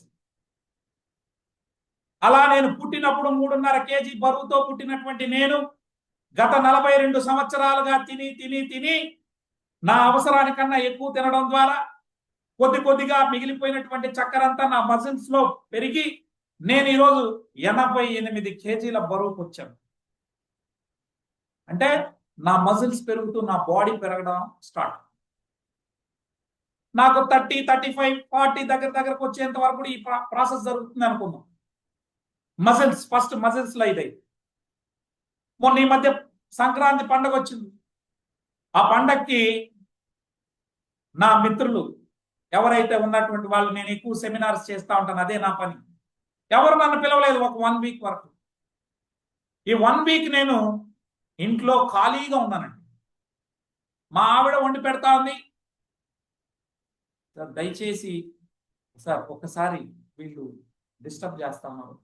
అలా నేను పుట్టినప్పుడు 3.5 kg బరువుతో పుట్టినటువంటి నేను గత 42 సంవత్సరాలుగా తిని తిని తిని నా అవసరానికన్నా ఎక్కువ తినడం ద్వారా కొద్ది కొద్దిగా మిగిలిపోయినటువంటి చక్కెరంతా నా మసిల్స్ లో పెరిగి నేను ఈరోజు 88 kgల బరువుకు వచ్చాను. అంటే నా మజిల్స్ పెరుగుతూ నా బాడీ పెరగడం స్టార్ట్. నాకు 30, 35, 40 దగ్గరకు వచ్చేంత వరకు ఈ ప్రాసెస్ జరుగుతుంది అనుకుందాం. మజిల్స్ ఫస్ట్ మజిల్స్ లో ఇదే. మొన్న ఈ మధ్య సంక్రాంతి పండుగ వచ్చింది. ఆ పండగకి నా మిత్రులు ఎవరైతే ఉన్నటువంటి వాళ్ళు, నేను ఎక్కువ సెమినార్స్ చేస్తూ ఉంటాను, అదే నా పని. ఎవరు నన్ను పిలవలేదు ఒక 1 వీక్ వరకు. ఈ 1 వీక్ నేను ఇంట్లో ఖాళీగా ఉన్నానండి. మా ఆవిడ వండి పెడతా ఉంది. సార్ దయచేసి సార్ ఒకసారి వీళ్ళు డిస్టర్బ్ చేస్తా ఉన్నారు,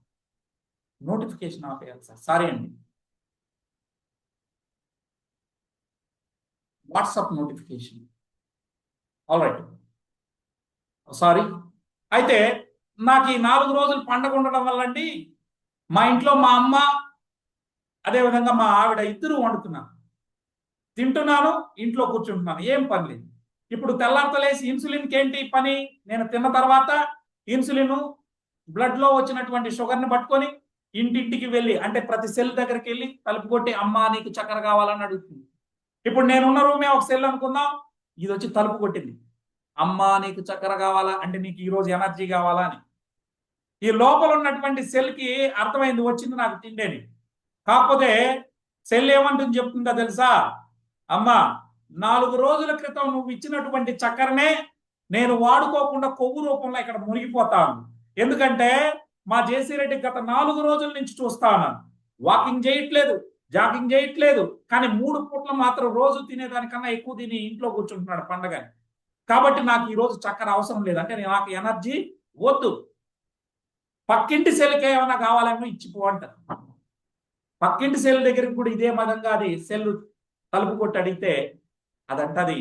నోటిఫికేషన్ ఆపేయాలి సార్, సారీ అండి. WhatsApp notification, all right, sorry. అయితే నాకు ఈ 4 రోజులు పండగ ఉండడం వల్ల అండి, మా ఇంట్లో మా అమ్మ అదేవిధంగా మా ఆవిడ ఇద్దరు వండుతున్నారు, తింటున్నాను, ఇంట్లో కూర్చుంటున్నాను, ఏం పని లేదు. ఇప్పుడు తెల్లారితలేసి ఇన్సులిన్కి ఏంటి పని? నేను తిన్న తర్వాత ఇన్సులిన్ బ్లడ్ లో వచ్చినటువంటి షుగర్ని పట్టుకొని ఇంటింటికి వెళ్ళి, అంటే ప్రతి సెల్ దగ్గరికి వెళ్ళి తలుపు కొట్టి, అమ్మా నీకు చక్కెర కావాలని అడుగుతుంది. ఇప్పుడు నేనున్న రూమే ఒక సెల్ అనుకుందాం, ఇది వచ్చి తలుపు కొట్టింది, అమ్మా నీకు చక్కెర కావాలా అంటే నీకు ఈరోజు ఎనర్జీ కావాలా అని. ఈ లోపల ఉన్నటువంటి సెల్కి అర్థమైంది, వచ్చింది నాకు తిండేని. కాకపోతే సెల్ ఏమంటుంది చెప్తుందా తెలుసా? అమ్మా 4 రోజుల క్రితం నువ్వు ఇచ్చినటువంటి చక్కెరనే నేను వాడుకోకుండా కొవ్వు రూపంలో ఇక్కడ మునిగిపోతాను. ఎందుకంటే మా జేసీ రెడ్డి గత 4 రోజుల నుంచి చూస్తా ఉన్నాను, వాకింగ్ చేయట్లేదు, జాగింగ్ చేయట్లేదు, కానీ 3 పూట్ల మాత్రం రోజు తినేదానికన్నా ఎక్కువ తిని ఇంట్లో కూర్చుంటున్నాడు పండగ. కాబట్టి నాకు ఈరోజు చక్కెర అవసరం లేదు, అంటే నాకు ఎనర్జీ వద్దు. పక్కింటి సెల్కి ఏమైనా కావాలేమో ఇచ్చిపో అంటారు. పక్కింటి సెల్ దగ్గరికి కూడా ఇదే విధంగా అది సెల్ తలుపు కొట్టి అడిగితే అదంటది,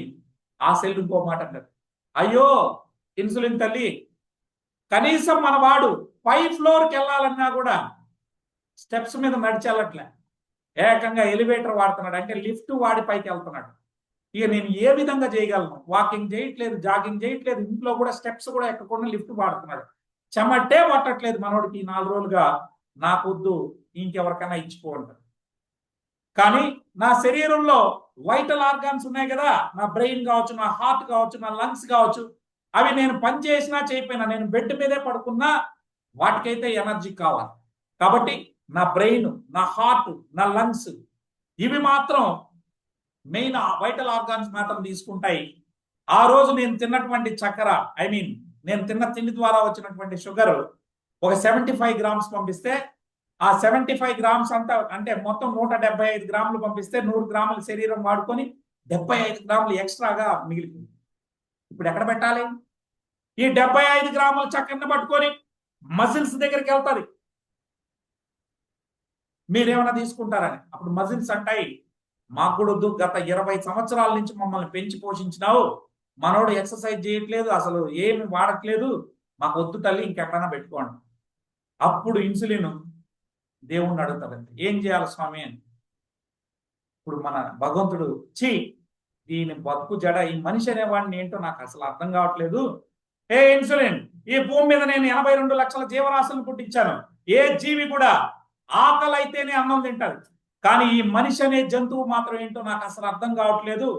ఆ సెల్ ఇంకో మాట అంటారు, అయ్యో ఇన్సులిన్ తల్లి, కనీసం మన వాడు 5 ఫ్లోర్కి వెళ్ళాలన్నా కూడా స్టెప్స్ మీద నడిచెళ్ళట్లే, ఏకంగా ఎలివేటర్ వాడుతున్నాడు, అంటే లిఫ్ట్ వాడి పైకి వెళ్తున్నాడు. ఇక నేను ఏ విధంగా చేయగలను? వాకింగ్ చేయట్లేదు, జాగింగ్ చేయట్లేదు, ఇంట్లో కూడా స్టెప్స్ కూడా ఎక్కకుండా లిఫ్ట్ వాడుతున్నాడు. చెమట్టే పట్టట్లేదు మనోడికి 4 రోజులుగా. నాకొద్దు, ఇంకెవరికైనా ఇచ్చిపోంటారు. కానీ నా శరీరంలో వైటల్ ఆర్గాన్స్ ఉన్నాయి కదా, నా బ్రెయిన్ కావచ్చు, నా హార్ట్ కావచ్చు, నా లంగ్స్ కావచ్చు, అవి నేను పని చేసినా చేయకపోయినా, నేను బెడ్ మీదే పడుకున్నా వాటికైతే ఎనర్జీ కావాలి. కాబట్టి నా బ్రెయిన్, నా హార్ట్, నా లంగ్స్, ఇవి మాత్రం మెయిన్ వైటల్ ఆర్గాన్స్ మాత్రం తీసుకుంటాయి. ఆ రోజు నేను తిన్నటువంటి చక్కెర, నేను తిన్న తిండి ద్వారా వచ్చినటువంటి షుగర్ ఒక 75 గ్రామ్స్ పంపిస్తే, ఆ 75 గ్రామ్స్ అంతా అంటే మొత్తం 175 గ్రాములు పంపిస్తే 100 గ్రాముల శరీరం వాడుకొని 75 గ్రాములు ఎక్స్ట్రాగా మిగిలిపోయింది. ఇప్పుడు ఎక్కడ పెట్టాలి? ఈ 75 గ్రాముల చక్కెరను పట్టుకొని మజిల్స్ దగ్గరికి వెళ్తుంది. మీరేమైనా తీసుకుంటారని. అప్పుడు మజిల్స్ అంటాయి, మాకు కూడా వద్దు, గత 20 సంవత్సరాల నుంచి మమ్మల్ని పెంచి పోషించినావు, మనోడు ఎక్సర్సైజ్ చేయట్లేదు, అసలు ఏమి వాడట్లేదు, మాకు వద్దు తల్లి, ఇంకెక్కడైనా పెట్టుకోండి. అప్పుడు ఇన్సులిన్ దేవుణ్ణి అడుగుతాడండి, ఏం చేయాలి స్వామి అని. ఇప్పుడు మన భగవంతుడు, దీని బతుకు జడ, ఈ మనిషి అనేవాడిని ఏంటో నాకు అసలు అర్థం కావట్లేదు. ఏ ఇన్సులిన్, ఈ భూమి మీద నేను 82 లక్షల జీవరాశులను పుట్టించాను, ఏ జీవి కూడా ఆకలి అయితేనే అన్నం తింటారు, కానీ ఈ మనిషి అనే జంతువు మాత్రం ఏంటో నాకు అసలు అర్థం కావట్లేదు.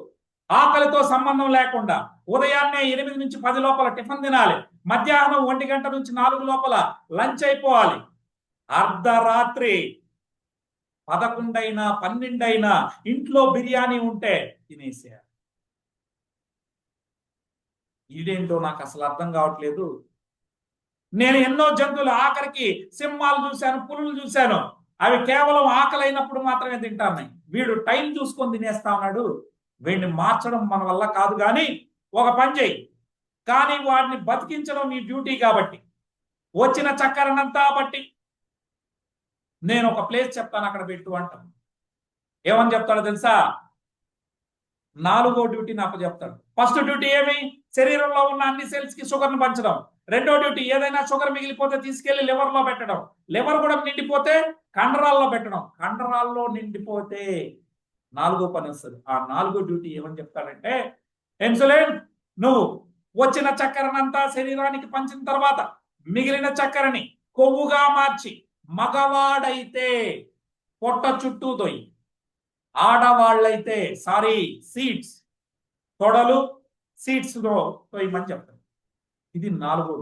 ఆకలితో సంబంధం లేకుండా ఉదయాన్నే 8 నుంచి 10 లోపల టిఫిన్ తినాలి, మధ్యాహ్నం 1 గంట నుంచి 4 లోపల లంచ్ అయిపోవాలి, అర్ధరాత్రి 11 అయినా 12 అయినా ఇంట్లో బిర్యానీ ఉంటే తినేసేయాలి. ఇదేంటో నాకు అసలు అర్థం కావట్లేదు. నేను ఎన్నో జంతువులు, ఆఖరికి సింహాలు చూశాను, పులులు చూశాను, అవి కేవలం ఆకలి అయినప్పుడు మాత్రమే తింటాన్నాయి. వీడు టైం చూసుకొని తినేస్తా ఉన్నాడు. వీడిని మార్చడం మన వల్ల కాదు, కానీ ఒక పని చేయి, కానీ వాడిని బతికించడం నీ డ్యూటీ కాబట్టి వచ్చిన చక్కెరనంతా బట్టి నేను ఒక ప్లేస్ చెప్తాను, అక్కడ పెట్టు అంటాను. ఏమని చెప్తాడో తెలుసా? 4వ డ్యూటీ నాకు చెప్తాడు. ఫస్ట్ డ్యూటీ ఏమి? శరీరంలో ఉన్న అన్ని సెల్స్ కి షుగర్ను పంచడం. రెండో డ్యూటీ, ఏదైనా షుగర్ మిగిలిపోతే తీసుకెళ్లి లివర్ లో పెట్టడం, లివర్ కూడా నిండిపోతే కండరాల్లో పెట్టడం, కండరాల్లో నిండిపోతే 4వ పని వస్తుంది. ఆ 4వ డ్యూటీ ఏమని చెప్తాడంటే, ఇన్సులిన్, నువ్వు వచ్చిన చక్కెరనంతా శరీరానికి పంచిన తర్వాత మిగిలిన చక్కెరని కొవ్వుగా మార్చి, మగవాడైతే పొట్ట చుట్టూ తొయ్యి, ఆడవాళ్ళైతే సీడ్స్, తొడలు సీడ్స్ లో తొయ్యమని చెప్తారు. ఇది 4వ.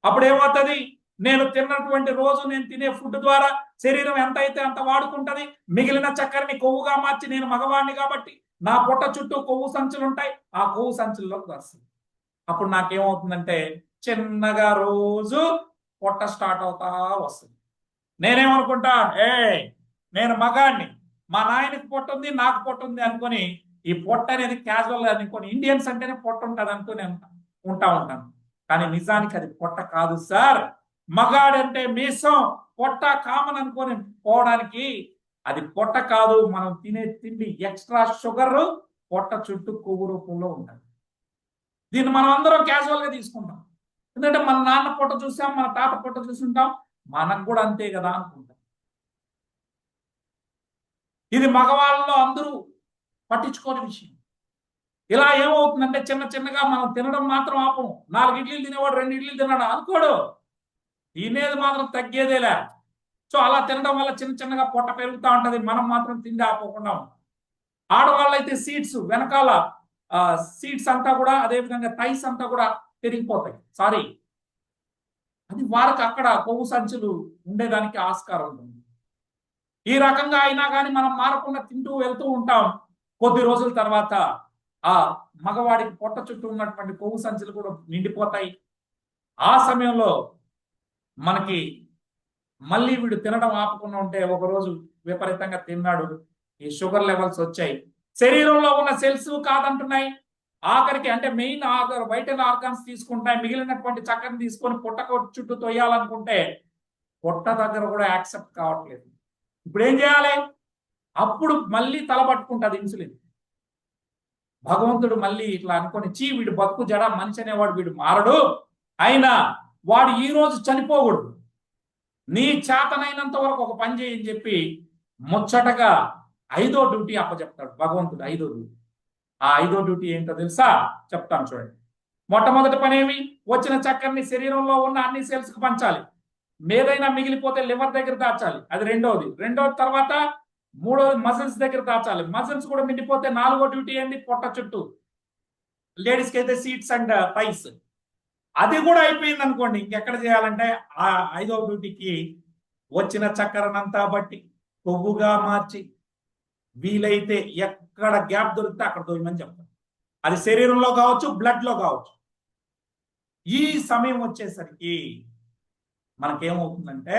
అప్పుడు ఏమవుతుంది? నేను తిన్నటువంటి రోజు నేను తినే ఫుడ్ ద్వారా శరీరం ఎంత అయితే అంత వాడుకుంటది. మిగిలిన చక్కెరని కొవ్వుగా మార్చి, నేను మగవాడిని కాబట్టి నా పొట్ట చుట్టూ కొవ్వు సంచులు ఉంటాయి, ఆ కొవ్వు సంచుల్లోకి వస్తుంది. అప్పుడు నాకేమవుతుందంటే చిన్నగా రోజు పొట్ట స్టార్ట్ అవుతా వస్తుంది. నేనేమనుకుంటా, నేను మగాడిని, మా నాయనకి పొట్ట ఉంది, నాకు పొట్ట ఉంది అనుకొని ఈ పొట్ట అనేది క్యాజువల్ గా అనుకొని ఇండియన్స్ అంటేనే పొట్ట ఉంటుంది అనుకుని ఉంటాను. కానీ నిజానికి అది పొట్ట కాదు సార్. మగాడంటే మీసం, పొట్ట కామన్ అనుకొని పోవడానికి అది పొట్ట కాదు. మనం తినే తిండి ఎక్స్ట్రా షుగర్ పొట్ట చుట్టూ కొవ్వు రూపంలో ఉంటుంది. దీన్ని మనం అందరం క్యాజువల్ గా తీసుకుంటాం. ఎందుకంటే మన నాన్న పొట్ట చూసాం, మన తాత పొట్ట చూసుంటాం, మనకు కూడా అంతే కదా అనుకుంటాం. ఇది మగవాళ్ళలో అందరూ పట్టించుకోని విషయం. ఇలా ఏమవుతుందంటే చిన్న చిన్నగా మనం తినడం మాత్రం ఆపం. 4 ఇడ్లీలు తినేవాడు 2 ఇడ్లీలు తినడా అనుకోడు, తినేది మాత్రం తగ్గేదేలే. సో అలా తినడం వల్ల చిన్న చిన్నగా పొట్ట పెరుగుతూ ఉంటది. మనం మాత్రం తిండి ఆపకుండా ఉంటాం. ఆడవాళ్ళైతే సీట్స్ వెనకాల సీట్స్ అంతా కూడా, అదే విధంగా థైస్ అంతా కూడా పెరిగిపోతాయి. సారీ, అది వారికి అక్కడ కొవ్వు సంచులు ఉండేదానికి ఆస్కారం ఉంటుంది. ఈ రకంగా అయినా కానీ మనం మారకుండా తింటూ వెళ్తూ ఉంటాం. కొద్ది రోజుల తర్వాత ఆ మగవాడికి పొట్ట చుట్టూ ఉన్నటువంటి కొవ్వు సంచులు కూడా నిండిపోతాయి. ఆ సమయంలో మనకి మళ్ళీ వీడు తినడం ఆపకుండా ఉంటే ఒకరోజు విపరీతంగా తిన్నాడు, ఈ షుగర్ లెవెల్స్ వచ్చాయి, శరీరంలో ఉన్న సెల్స్ కాదంటున్నాయి, ఆఖరికి అంటే మెయిన్ వైటల్ ఆర్గాన్స్ తీసుకుంటాయి, మిగిలినటువంటి చక్కెరని తీసుకొని పొట్ట చుట్టూ తొయ్యాలనుకుంటే పొట్ట దగ్గర కూడా యాక్సెప్ట్ కావట్లేదు. ఇప్పుడు ఏం చేయాలి? అప్పుడు మళ్ళీ తలపట్టుకుంటుంది ఇన్సులిన్. భగవంతుడు మళ్ళీ ఇట్లా అనుకొని, వీడు బతుకు జడ, మనిషి అనేవాడు వీడు మారడు, అయినా వాడు ఈ రోజు చనిపోకూడదు, నీ చేతనైనంత వరకు ఒక పని చేయని చెప్పి ముచ్చటగా 5వ డ్యూటీ అప్పచెప్తాడు భగవంతుడు. 5వ డ్యూటీ. ఆ 5వ డ్యూటీ ఏంటో తెలుసా? చెప్తాను చూడండి. మొట్టమొదటి పని ఏమి? వచ్చిన చక్కెరని శరీరంలో ఉన్న అన్ని సెల్స్ కి పంచాలి. ఏదైనా మిగిలిపోతే లివర్ దగ్గర దాచాలి, అది రెండవది. తర్వాత 3వది మజిల్స్ దగ్గర దాచాలి. మజిల్స్ కూడా నిండిపోతే 4వ డ్యూటీ ఏంటి? పొట్ట చుట్టూ. లేడీస్ కి అయితే సీట్స్ అండ్ థైస్. అది కూడా అయిపోయింది అనుకోండి, ఇంకెక్కడ చేయాలంటే ఆ 5వ డ్యూటీకి వచ్చిన చక్కెరనంతా బట్టి కొవ్వుగా మార్చి వీలైతే ఎక్కడ గ్యాప్ దొరికితే అక్కడ దొరికమని చెప్తాను. అది శరీరంలో కావచ్చు, బ్లడ్ లో కావచ్చు. ఈ సమయం వచ్చేసరికి మనకేమవుతుందంటే,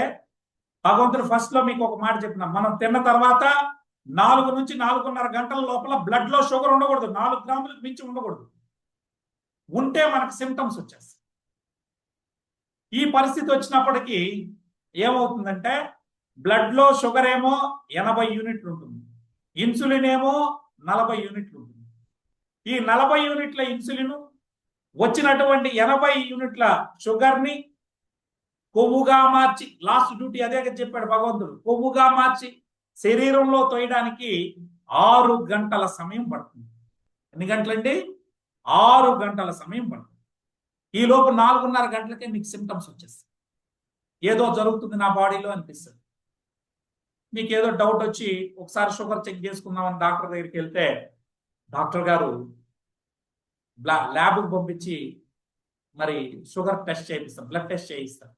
భగవంతుడు ఫస్ట్ లో మీకు ఒక మాట చెప్పిన, మనం తిన్న తర్వాత 4 నుంచి 4.5 గంటల లోపల బ్లడ్ లో షుగర్ ఉండకూడదు, 4 గ్రాములకు మించి ఉండకూడదు. ఉంటే మనకు సిమ్టమ్స్ వచ్చేస్తాయి. ఈ పరిస్థితి వచ్చినప్పటికీ ఏమవుతుందంటే, బ్లడ్ లో షుగర్ ఏమో 80 యూనిట్లు ఉంటుంది, ఇన్సులిన్ ఏమో 40 యూనిట్లు ఉంటుంది. ఈ 40 యూనిట్ల ఇన్సులిన్ వచ్చినటువంటి 80 యూనిట్ల షుగర్ ని కొవ్వుగా మార్చి, లాస్ట్ డ్యూటీ అదే చెప్పాడు భగవంతుడు, కొవ్వుగా మార్చి శరీరంలో తోయడానికి 6 గంటల సమయం పడుతుంది. ఎన్ని గంటలండి? 6 గంటల సమయం పడుతుంది. ఈ లోపు 4.5 గంటలకే మీకు సిమ్టమ్స్ వచ్చేస్తాయి. ఏదో జరుగుతుంది నా బాడీలో అనిపిస్తుంది. మీకు ఏదో డౌట్ వచ్చి ఒకసారి షుగర్ చెక్ చేసుకుందామని డాక్టర్ దగ్గరికి వెళ్తే, డాక్టర్ గారు ల్యాబ్కి పంపించి మరి షుగర్ టెస్ట్ చేయిస్తాం, బ్లడ్ టెస్ట్ చేయిస్తాం.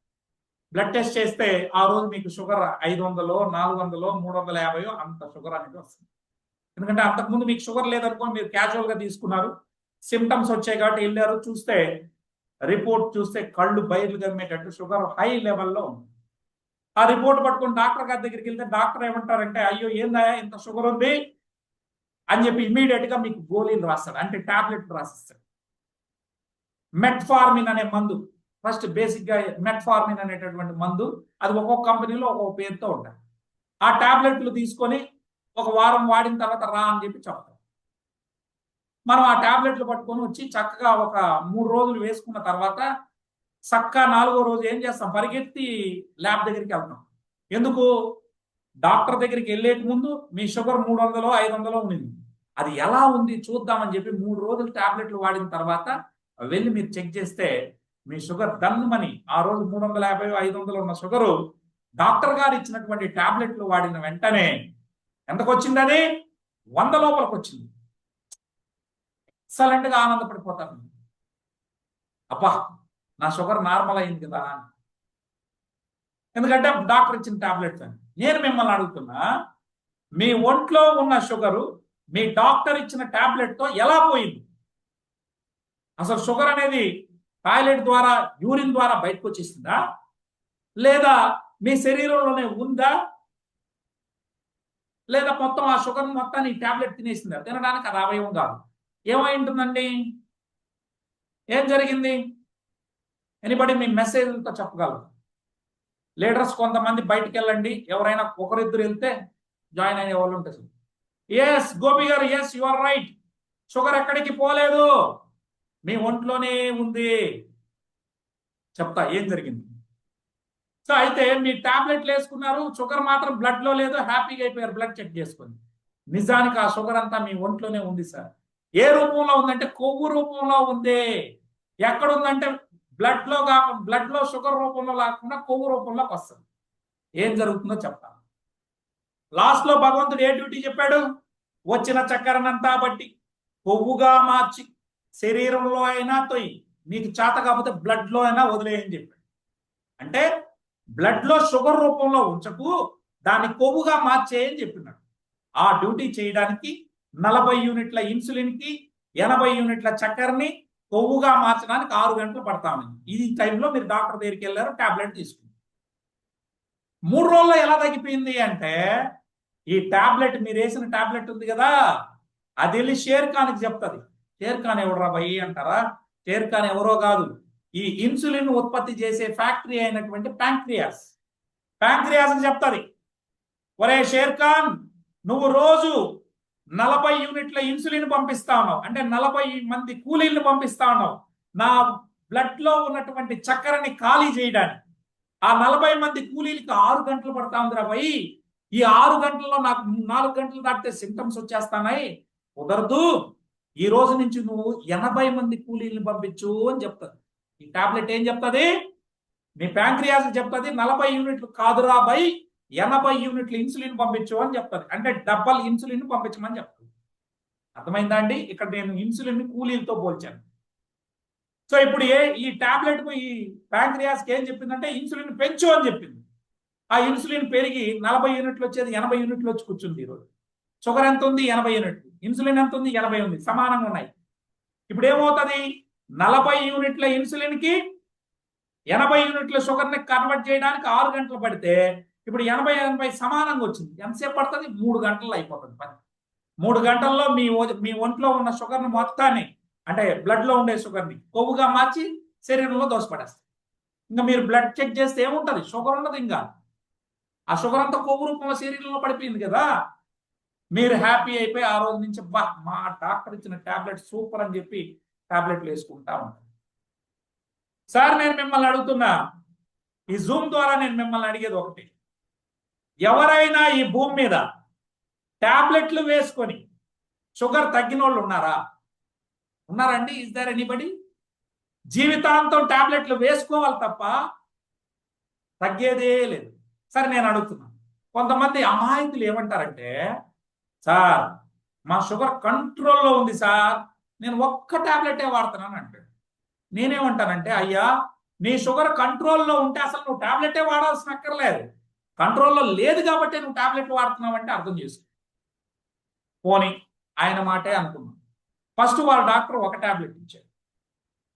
బ్లడ్ టెస్ట్ చేస్తే ఆ రోజు మీకు షుగర్ 500, 400, 350 అంత షుగర్ అనేది వస్తుంది. ఎందుకంటే అంతకుముందు మీకు షుగర్ లేదనుకోని మీరు క్యాజువల్ గా తీసుకున్నారు, సిమ్టమ్స్ వచ్చాయి కాబట్టి వెళ్ళారు, చూస్తే రిపోర్ట్ చూస్తే కళ్ళు బయలు గమ్మేటట్టు షుగర్ హై లెవెల్లో ఉంది. ఆ రిపోర్ట్ పట్టుకొని డాక్టర్ గారి దగ్గరికి వెళ్తే డాక్టర్ ఏమంటారంటే, అయ్యో ఏందా ఇంత షుగర్ ఉంది అని చెప్పి ఇమీడియట్ గా మీకు గోళీలు రాస్తాడు, అంటే టాబ్లెట్ రాసిస్తాడు. మెట్ఫార్మిన్ అనే మందు, ఫస్ట్ బేసిక్ గా మెట్ఫార్మిన్ అనేటటువంటి మందు, అది ఒక్కొక్క కంపెనీలో ఒక్కొక్క పేరుతో ఉంటాయి. ఆ టాబ్లెట్లు తీసుకొని 1 వారం వాడిన తర్వాత రా అని చెప్పి చెప్తారు. మనం ఆ టాబ్లెట్లు పట్టుకొని వచ్చి చక్కగా ఒక 3 రోజులు వేసుకున్న తర్వాత చక్కగా 4వ రోజు ఏం చేస్తాం? పరిగెత్తి ల్యాబ్ దగ్గరికి వెళ్తాం. ఎందుకు? డాక్టర్ దగ్గరికి వెళ్ళేక ముందు మీ షుగర్ 300, 500 ఉండింది, అది ఎలా ఉంది చూద్దామని చెప్పి 3 రోజులు టాబ్లెట్లు వాడిన తర్వాత వెళ్ళి మీరు చెక్ చేస్తే మీ షుగర్ దన్నుమని ఆ రోజు 350, 500 ఉన్న షుగరు డాక్టర్ గారు ఇచ్చినటువంటి టాబ్లెట్లు వాడిన వెంటనే ఎంతకు వచ్చింది? అది 100 లోపలికి వచ్చింది. ఎక్సలెంట్ గా ఆనందపడిపోతాను, అబ్బా నా షుగర్ నార్మల్ అయింది కదా. ఎందుకంటే డాక్టర్ ఇచ్చిన టాబ్లెట్స్ అని. నేను మిమ్మల్ని అడుగుతున్నా, మీ ఒంట్లో ఉన్న షుగరు మీ డాక్టర్ ఇచ్చిన టాబ్లెట్ తో ఎలా పోయింది? అసలు షుగర్ అనేది టాయిలెట్ ద్వారా, యూరిన్ ద్వారా బయటకు వచ్చేసిందా, లేదా మీ శరీరంలోనే ఉందా, లేదా మొత్తం ఆ షుగర్ మొత్తాన్ని టాబ్లెట్ తినేసిందా? తినడానికి అది అవయవం కాదు. ఏమై ఉంటుందండి? ఏం జరిగింది? ఎనీబడి మీ మెసేజ్తో చెప్పగలరు? లీడర్స్ కొంతమంది బయటికి వెళ్ళండి, ఎవరైనా ఒకరిద్దరు వెళ్తే జాయిన్ అయ్యే వాళ్ళు ఉంటుంది. ఎస్ గోపి గారు, yes you are right. Sugar ఎక్కడికి పోలేదు, మీ ఒంట్లోనే ఉంది. చెప్తా ఏం జరిగింది. సో అయితే మీ టాబ్లెట్లు వేసుకున్నారు, షుగర్ మాత్రం బ్లడ్ లో లేదు, హ్యాపీగా అయిపోయారు బ్లడ్ చెక్ చేసుకొని. నిజానికి ఆ షుగర్ అంతా మీ ఒంట్లోనే ఉంది సార్. ఏ రూపంలో ఉందంటే కొవ్వు రూపంలో ఉంది. ఎక్కడ ఉందంటే బ్లడ్ లో కాకుండా, బ్లడ్ లో షుగర్ రూపంలో కాకుండా కొవ్వు రూపంలోకి వస్తుంది. ఏం జరుగుతుందో చెప్తాను. లాస్ట్ లో భగవంతుడు ఏ డ్యూటీ చెప్పాడు? వచ్చిన చక్కెరనంతా బట్టి కొవ్వుగా మార్చి శరీరంలో అయినా తొయ్యి, నీకు చేత కాకపోతే బ్లడ్ లో అయినా వదిలేయని చెప్పాడు. అంటే బ్లడ్ లో షుగర్ రూపంలో ఉంచకు, దాన్ని కొవ్వుగా మార్చేయని చెప్పినాడు. ఆ డ్యూటీ చేయడానికి 40 యూనిట్ల ఇన్సులిన్ కి 80 యూనిట్ల చక్కెరని కొవ్వుగా మార్చడానికి 6 గంటలు పడతామని. ఈ టైంలో మీరు డాక్టర్ దగ్గరికి వెళ్ళారు, టాబ్లెట్ తీసుకున్నారు. 3 రోజుల్లో ఎలా తగ్గిపోయింది అంటే, ఈ టాబ్లెట్, మీరు వేసిన టాబ్లెట్ ఉంది కదా, అది వెళ్ళి షేర్ ఖాన్కి చెప్తుంది. షేర్ ఖాన్ ఎవడరా భయ్ అంటారా? షేర్ ఖాన్ ఎవరో కాదు, ఈ ఇన్సులిన్ ఉత్పత్తి చేసే ఫ్యాక్టరీ అయినటువంటి ప్యాంక్రియాస్. ప్యాంక్రియాస్ చెప్తుంది, ఒరే షేర్ ఖాన్, నువ్వు రోజు 40 యూనిట్ల ఇన్సులిన్ పంపిస్తా ఉన్నావు, అంటే 40 మంది కూలీలను పంపిస్తా ఉన్నావు నా బ్లడ్ లో ఉన్నటువంటి చక్కెరని ఖాళీ చేయడానికి. ఆ 40 మంది కూలీలకి 6 గంటలు పడతా ఉందిరా భయ్. ఈ 6 గంటల్లో నాకు 4 గంటలు దాటితే సింటమ్స్ వచ్చేస్తానాయి, కుదరదు. ఈ రోజు నుంచి నువ్వు 80 మంది కూలీలను పంపించు అని చెప్తుంది. ఈ టాబ్లెట్ ఏం చెప్తుంది? మీ ప్యాంక్రియాస్ చెప్తుంది 40 యూనిట్లు కాదురా భయ్, 80 యూనిట్ల ఇన్సులిన్ పంపించు అని చెప్తుంది. అంటే డబల్ ఇన్సులిన్ పంపించమని చెప్తుంది. అర్థమైందా అండి? ఇక్కడ నేను ఇన్సులిన్ కూలీలతో పోల్చాను. సో ఇప్పుడు ఈ టాబ్లెట్ ఈ ప్యాంక్రియాస్ ఏం చెప్పిందంటే ఇన్సులిన్ పెంచు అని చెప్పింది. ఆ ఇన్సులిన్ పెరిగి 40 యూనిట్లు వచ్చేది 80 యూనిట్లు వచ్చి కూర్చుంది. ఈరోజు షుగర్ ఎంత ఉంది? 80 యూనిట్లు. ఇన్సులిన్ ఎంత ఉంది? 80 ఉంది. సమానంగా ఉన్నాయి. ఇప్పుడు ఏమవుతుంది? 40 యూనిట్ల ఇన్సులిన్ కి 80 యూనిట్ల షుగర్ ని కన్వర్ట్ చేయడానికి 6 గంటలు పడితే, ఇప్పుడు 80 సమానంగా వచ్చింది. ఎంతసేపు పడుతుంది? 3 గంటల్లో అయిపోతుంది పని. 3 గంటల్లో మీ ఒంట్లో ఉన్న షుగర్ ని మొత్తాన్ని, అంటే బ్లడ్ లో ఉండే షుగర్ ని కొవ్వుగా మార్చి శరీరంలో దోషపడేస్తుంది. ఇంకా మీరు బ్లడ్ చెక్ చేస్తే ఏముంటది? షుగర్ ఉండదు. ఇంకా ఆ షుగర్ అంతా కొవ్వు రూపంలో శరీరంలో పడిపోయింది కదా. మీరు హ్యాపీ అయిపోయి ఆ రోజు నుంచి మా డాక్టర్ ఇచ్చిన టాబ్లెట్ సూపర్ అని చెప్పి టాబ్లెట్లు వేసుకుంటా ఉంటారు. సార్ నేను మిమ్మల్ని అడుగుతున్నా, ఈ జూమ్ ద్వారా నేను మిమ్మల్ని అడిగేది ఒకటి, ఎవరైనా ఈ భూమి మీద టాబ్లెట్లు వేసుకొని షుగర్ తగ్గిన వాళ్ళు ఉన్నారా? ఉన్నారండి? Is there anybody? జీవితాంతం టాబ్లెట్లు వేసుకోవాలి తప్ప తగ్గేదే లేదు. సరే నేను అడుగుతున్నాను, కొంతమంది అమాయకులు ఏమంటారంటే, సార్ మా షుగర్ కంట్రోల్లో ఉంది సార్, నేను ఒక్క టాబ్లెటే వాడుతున్నాను అంటాడు. నేనేమంటానంటే, అయ్యా నీ షుగర్ కంట్రోల్లో ఉంటే అసలు నువ్వు టాబ్లెటే వాడాల్సిన అక్కర్లేదు. కంట్రోల్లో లేదు కాబట్టి నువ్వు టాబ్లెట్లు వాడుతున్నావు అంటే అర్థం చేసుకో. పోనీ ఆయన మాటే అనుకున్నాం. ఫస్ట్ వాళ్ళ డాక్టర్ ఒక టాబ్లెట్ ఇచ్చాడు,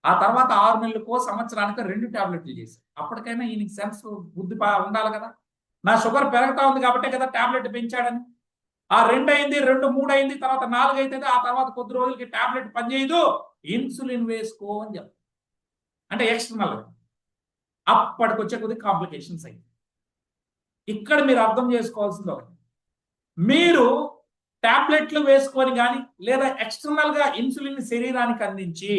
ఆ తర్వాత 6 నెలలకో సంవత్సరానికి 2 టాబ్లెట్లు చేశారు. అప్పటికైనా ఈయనకి సెన్స్ బుద్ధి ఉండాలి కదా. నా షుగర్ పెరుగుతా ఉంది కాబట్టే కదా టాబ్లెట్ పెంచాడని. ఆ 2 అయింది, 2 3 అయింది, తర్వాత 4 అవుతుంది. ఆ తర్వాత కొద్ది రోజులకి టాబ్లెట్ పనిచేయదు, ఇన్సులిన్ వేసుకో అని చెప్తారు. అంటే ఎక్స్టర్నల్. అప్పటికొచ్చే కొద్ది కాంప్లికేషన్స్ అయింది. ఇక్కడ మీరు అర్థం చేసుకోవాల్సింది ఒకటి, మీరు టాబ్లెట్లు వేసుకొని కానీ లేదా ఎక్స్టర్నల్ గా ఇన్సులిన్ శరీరానికి అందించి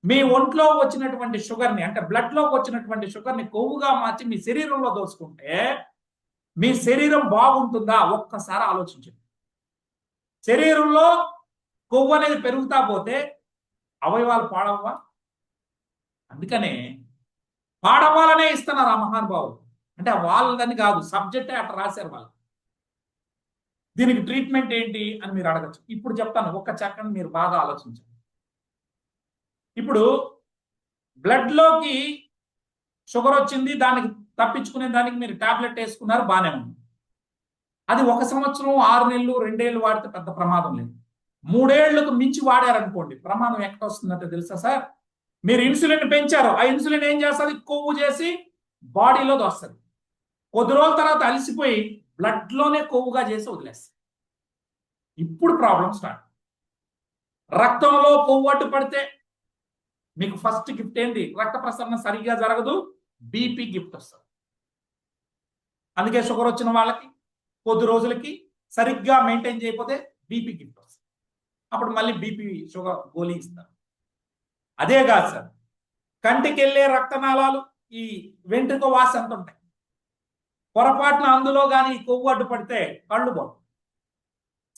మీ ఒంట్లో వచ్చినటువంటి షుగర్ని, అంటే బ్లడ్ లోకి వచ్చినటువంటి షుగర్ని కొవ్వుగా మార్చి మీ శరీరంలో దోసుకుంటే మీ శరీరం బాగుంటుందా? ఒక్కసారి ఆలోచించండి. శరీరంలో కొవ్వు అనేది పెరుగుతా పోతే అవయవాలు పాడవ్వా? అందుకనే పాడవ్వాలనే ఇస్తున్నారు ఆ మహానుభావులు. అంటే వాళ్ళదని కాదు, సబ్జెక్టే అట్లా రాశారు వాళ్ళు. దీనికి ట్రీట్మెంట్ ఏంటి అని మీరు అడగచ్చు. ఇప్పుడు చెప్తాను, ఒక్క సెకండ్ మీరు బాగా ఆలోచించండి. ఇప్పుడు బ్లడ్ లోకి షుగర్ వచ్చింది, దానికి తప్పించుకునే దానికి మీరు టాబ్లెట్ వేసుకున్నారు, బాగానే ఉంది. అది 1 సంవత్సరం 6 నెలలు 2 ఏళ్ళు వాడితే పెద్ద ప్రమాదం లేదు. 3 ఏళ్లకు మించి వాడారనుకోండి, ప్రమాదం ఎక్కడ వస్తుందంటే తెలుసా సార్? మీరు ఇన్సులిన్ పెంచారు, ఆ ఇన్సులిన్ ఏం చేస్తుంది? కొవ్వు చేసి బాడీలో దోస్తుంది. కొద్ది రోజుల తర్వాత అలసిపోయి బ్లడ్లోనే కొవ్వుగా చేసి వదిలేస్తాయి. ఇప్పుడు ప్రాబ్లం స్టార్ట్. రక్తంలో కొవ్వు అడ్డు పడితే మీకు ఫస్ట్ గిఫ్ట్ ఏంటి? రక్త ప్రసరణ సరిగ్గా జరగదు, బీపీ గిఫ్ట్ వస్తుంది. అందుకే షుగర్ వచ్చిన వాళ్ళకి కొద్ది రోజులకి సరిగ్గా మెయింటైన్ చేయకపోతే బీపీ గిఫ్ట్ వస్తుంది. అప్పుడు మళ్ళీ బీపీ షుగర్ గోళీ ఇస్తారు. అదే కాదు సార్, కంటికి వెళ్ళే రక్తనాళాలు ఈ వెంట్రుక వాస ఎంత ఉంటాయి. పొరపాటున అందులో కానీ కొవ్వు అడ్డు పడితే కళ్ళు పోతాయి.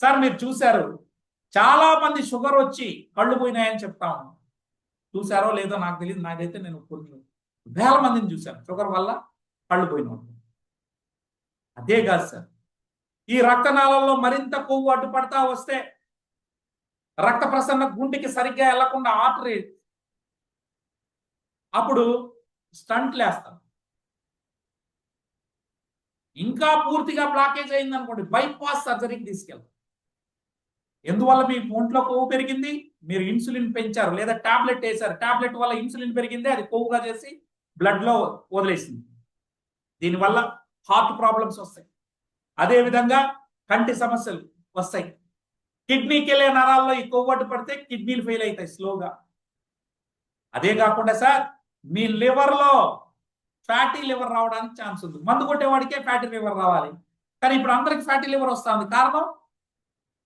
సార్ మీరు చూశారు, చాలా మంది షుగర్ వచ్చి కళ్ళు పోయినాయని చెప్తాము. చూసారో లేదో నాకు తెలియదు, నాకైతే నేను కొన్ని వేల మందిని చూశాను షుగర్ వల్ల కళ్ళు పోయిన. అదే కాదు సార్, ఈ రక్తనాళాల్లో మరింత కొవ్వు అడ్డుపడతా వస్తే రక్త ప్రసరణ గుండెకి సరిగ్గా వెళ్లకుండా ఆర్టరీ, అప్పుడు స్టంట్లు వేస్తాం. ఇంకా పూర్తిగా బ్లాకేజ్ అయింది అనుకోండి, బైపాస్ సర్జరీకి తీసుకెళ్తాం. ఎందువల్ల మీ ఒంట్లో కొవ్వు పెరిగింది, మీరు ఇన్సులిన్ పెంచారు లేదా టాబ్లెట్ వేశారు, టాబ్లెట్ వల్ల ఇన్సులిన్ పెరిగింది, అది కొవ్వుగా చేసి బ్లడ్ లో వదిలేసింది. దీనివల్ల హార్ట్ ప్రాబ్లమ్స్ వస్తాయి. అదేవిధంగా కంటి సమస్యలు వస్తాయి. కిడ్నీకి వెళ్ళే నరాల్లో ఈ కొవ్వు అడ్డు పడితే కిడ్నీలు ఫెయిల్ అవుతాయి స్లోగా. అదే కాకుండా సార్, మీ లివర్లో ఫ్యాటీ లివర్ రావడానికి ఛాన్స్ ఉంది. మందు కొట్టేవాడికే ఫ్యాటీ లివర్ రావాలి, కానీ ఇప్పుడు అందరికి ఫ్యాటీ లివర్ వస్తుంది. కారణం,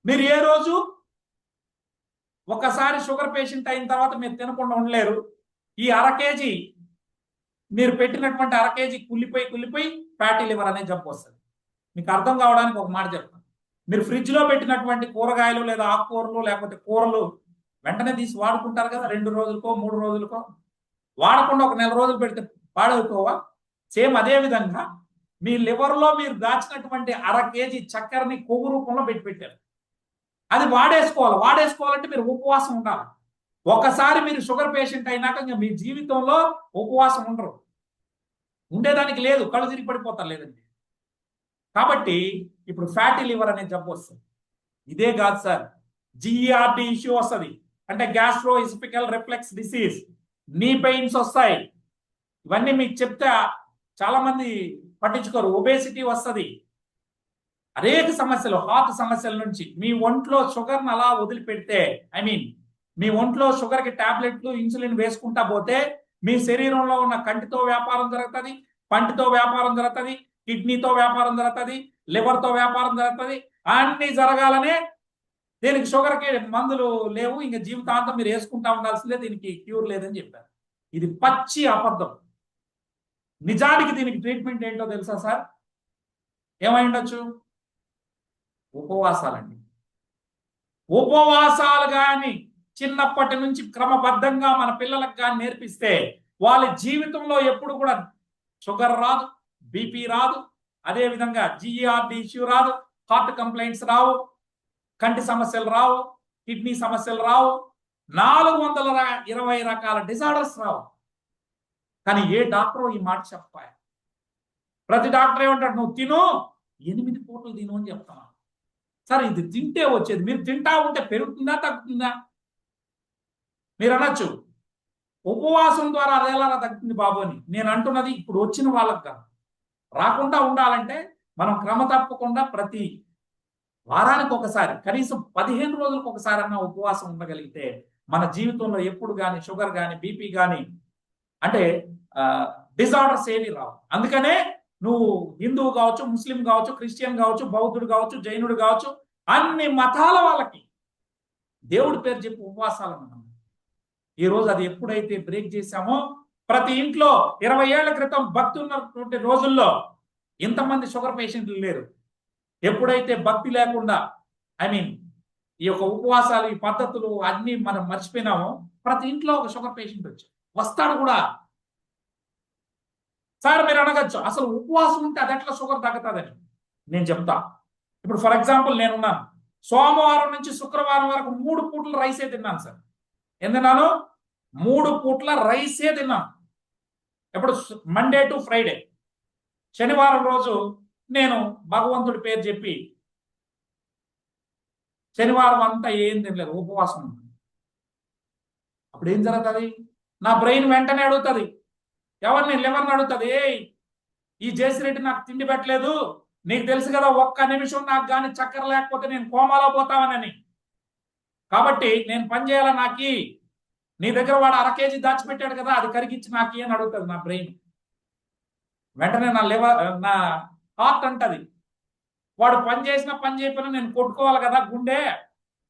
మీరు ఏ రోజు ఒకసారి షుగర్ పేషెంట్ అయిన తర్వాత మీరు తినకుండా ఉండలేరు. ఈ కేజీ మీరు పెట్టినటువంటి కేజీ కుళ్ళిపోయి ఫ్యాటీ లివర్ అనే జబ్బు వస్తుంది. మీకు అర్థం కావడానికి ఒక మాట చెప్తాను. మీరు ఫ్రిడ్జ్లో పెట్టినటువంటి కూరగాయలు లేదా ఆకుకూరలు లేకపోతే కూరలు వెంటనే తీసి వాడుకుంటారు కదా, 2 రోజులకో 3 రోజులకో. వాడకుండా ఒక 1 నెల రోజులు పెడితే పాడైపోవా? సేమ్ అదే విధంగా మీ లివర్లో మీరు దాచినటువంటి కేజీ చక్కెరని కొవ్వు రూపంలో పెట్టారు. అది వాడేసుకోవాలంటే మీరు ఉపవాసం ఉండాలి. ఒకసారి మీరు షుగర్ పేషెంట్ అయినాక ఇంకా మీ జీవితంలో ఉపవాసం ఉండరు, ఉండేదానికి లేదు, కళ్ళు తిరిగి పడిపోతారు లేదండి. కాబట్టి ఇప్పుడు ఫ్యాటీ లివర్ అనే జబ్బు వస్తుంది. ఇదే కాదు సార్, జిఈఆర్డి ఇష్యూ వస్తుంది, అంటే gastroesophageal reflex disease, knee pains వస్తాయి. ఇవన్నీ మీకు చెప్తే చాలా మంది పట్టించుకోరు. ఒబేసిటీ వస్తుంది, అనేక సమస్యలు, హార్ట్ సమస్యల నుంచి. మీ ఒంట్లో షుగర్ని అలా వదిలిపెడితే, మీ ఒంట్లో షుగర్కి టాబ్లెట్లు ఇన్సులిన్ వేసుకుంటా పోతే మీ శరీరంలో ఉన్న కంటితో వ్యాపారం జరుగుతుంది, పంటితో వ్యాపారం జరుగుతుంది, కిడ్నీతో వ్యాపారం జరుగుతుంది, లివర్తో వ్యాపారం జరుగుతుంది. అన్ని జరగాలనే దీనికి షుగర్కి మందులు లేవు, ఇంకా జీవితాంతం మీరు వేసుకుంటా ఉండాల్సిందే, దీనికి క్యూర్ లేదని చెప్పారు. ఇది పచ్చి అబద్ధం. నిజానికి దీనికి ట్రీట్మెంట్ ఏంటో తెలుసా సార్? ఏమై ఉండొచ్చు? ఉపవాసాలండి. ఉపవాసాలు కానీ చిన్నప్పటి నుంచి క్రమబద్ధంగా మన పిల్లలకు కానీ నేర్పిస్తే వాళ్ళ జీవితంలో ఎప్పుడు కూడా షుగర్ రాదు, బీపీ రాదు, అదేవిధంగా జిఈఆర్డి ఇష్యూ రాదు, హార్ట్ కంప్లైంట్స్ రావు, కంటి సమస్యలు రావు, కిడ్నీ సమస్యలు రావు, 420 రకాల డిజార్డర్స్ రావు. కానీ ఏ డాక్టర్ ఈ మాట చెప్పాలి? ప్రతి డాక్టర్ ఏమంటాడు, నువ్వు తిను, 8 పూటలు తిను అని చెప్తాను. సరే, ఇది తింటే వచ్చేది, మీరు తింటా ఉంటే పెరుగుతుందా తగ్గుతుందా? మీరు అనొచ్చు ఉపవాసం ద్వారా అది ఎలా తగ్గుతుంది బాబు అని. నేను అంటున్నది ఇప్పుడు వచ్చిన వాళ్ళకి కాదు. రాకుండా ఉండాలంటే మనం క్రమ తప్పకుండా ప్రతి వారానికి ఒకసారి, కనీసం 15 రోజులకు ఒకసారి అన్న ఉపవాసం ఉండగలిగితే మన జీవితంలో ఎప్పుడు కానీ షుగర్ కానీ బీపీ కానీ అంటే డిజార్డర్స్ ఏవి రావు. అందుకనే నువ్వు హిందువు కావచ్చు, ముస్లిం కావచ్చు, క్రిస్టియన్ కావచ్చు, బౌద్ధుడు కావచ్చు, జైనుడు కావచ్చు, అన్ని మతాల వాళ్ళకి దేవుడి పేరు చెప్పి ఉపవాసాలు ఉన్నాం. ఈరోజు అది ఎప్పుడైతే బ్రేక్ చేశామో, ప్రతి ఇంట్లో 20 ఏళ్ల క్రితం భక్తి ఉన్నటువంటి రోజుల్లో ఇంతమంది షుగర్ పేషెంట్లు లేరు. ఎప్పుడైతే భక్తి లేకుండా ఈ యొక్క ఉపవాసాలు, ఈ పద్ధతులు అన్ని మనం మర్చిపోయినామో, ప్రతి ఇంట్లో ఒక షుగర్ పేషెంట్ వస్తాడు కూడా. సార్ మీరు అడగచ్చు, అసలు ఉపవాసం ఉంటే అది ఎట్లా షుగర్ తగ్గుతుందని? నేను చెప్తా. ఇప్పుడు ఫర్ ఎగ్జాంపుల్ నేనున్నాను, సోమవారం నుంచి శుక్రవారం వరకు 3 పూటలు రైసే తిన్నాను సార్. ఎందుకన్నాను? 3 పూట్ల రైసే తిన్నాను. ఎప్పుడు? Monday to Friday. శనివారం రోజు నేను భగవంతుడి పేరు చెప్పి శనివారం అంతా ఏం తినలేదు, ఉపవాసం ఉంటుంది. అప్పుడు ఏం జరుగుతుంది? నా బ్రెయిన్ వెంటనే అడుగుతుంది, ఎవరిని? లివర్ని అడుగుతుంది, ఈ జేసిరెడ్డి నాకు తిండి పెట్టలేదు, నీకు తెలుసు కదా, ఒక్క నిమిషం నాకు కానీ చక్కెర లేకపోతే నేను కోమాలో పోతామనని. కాబట్టి నేను పని చేయాలా, నాకి నీ దగ్గర వాడు 1/2 కేజీ దాచిపెట్టాడు కదా, అది కరిగించి నాకి అని అడుగుతుంది నా బ్రెయిన్. వెంటనే నా హార్ట్ అంటది, వాడు పని చేసినా పని చేయకపోయినా నేను కొట్టుకోవాలి కదా గుండె,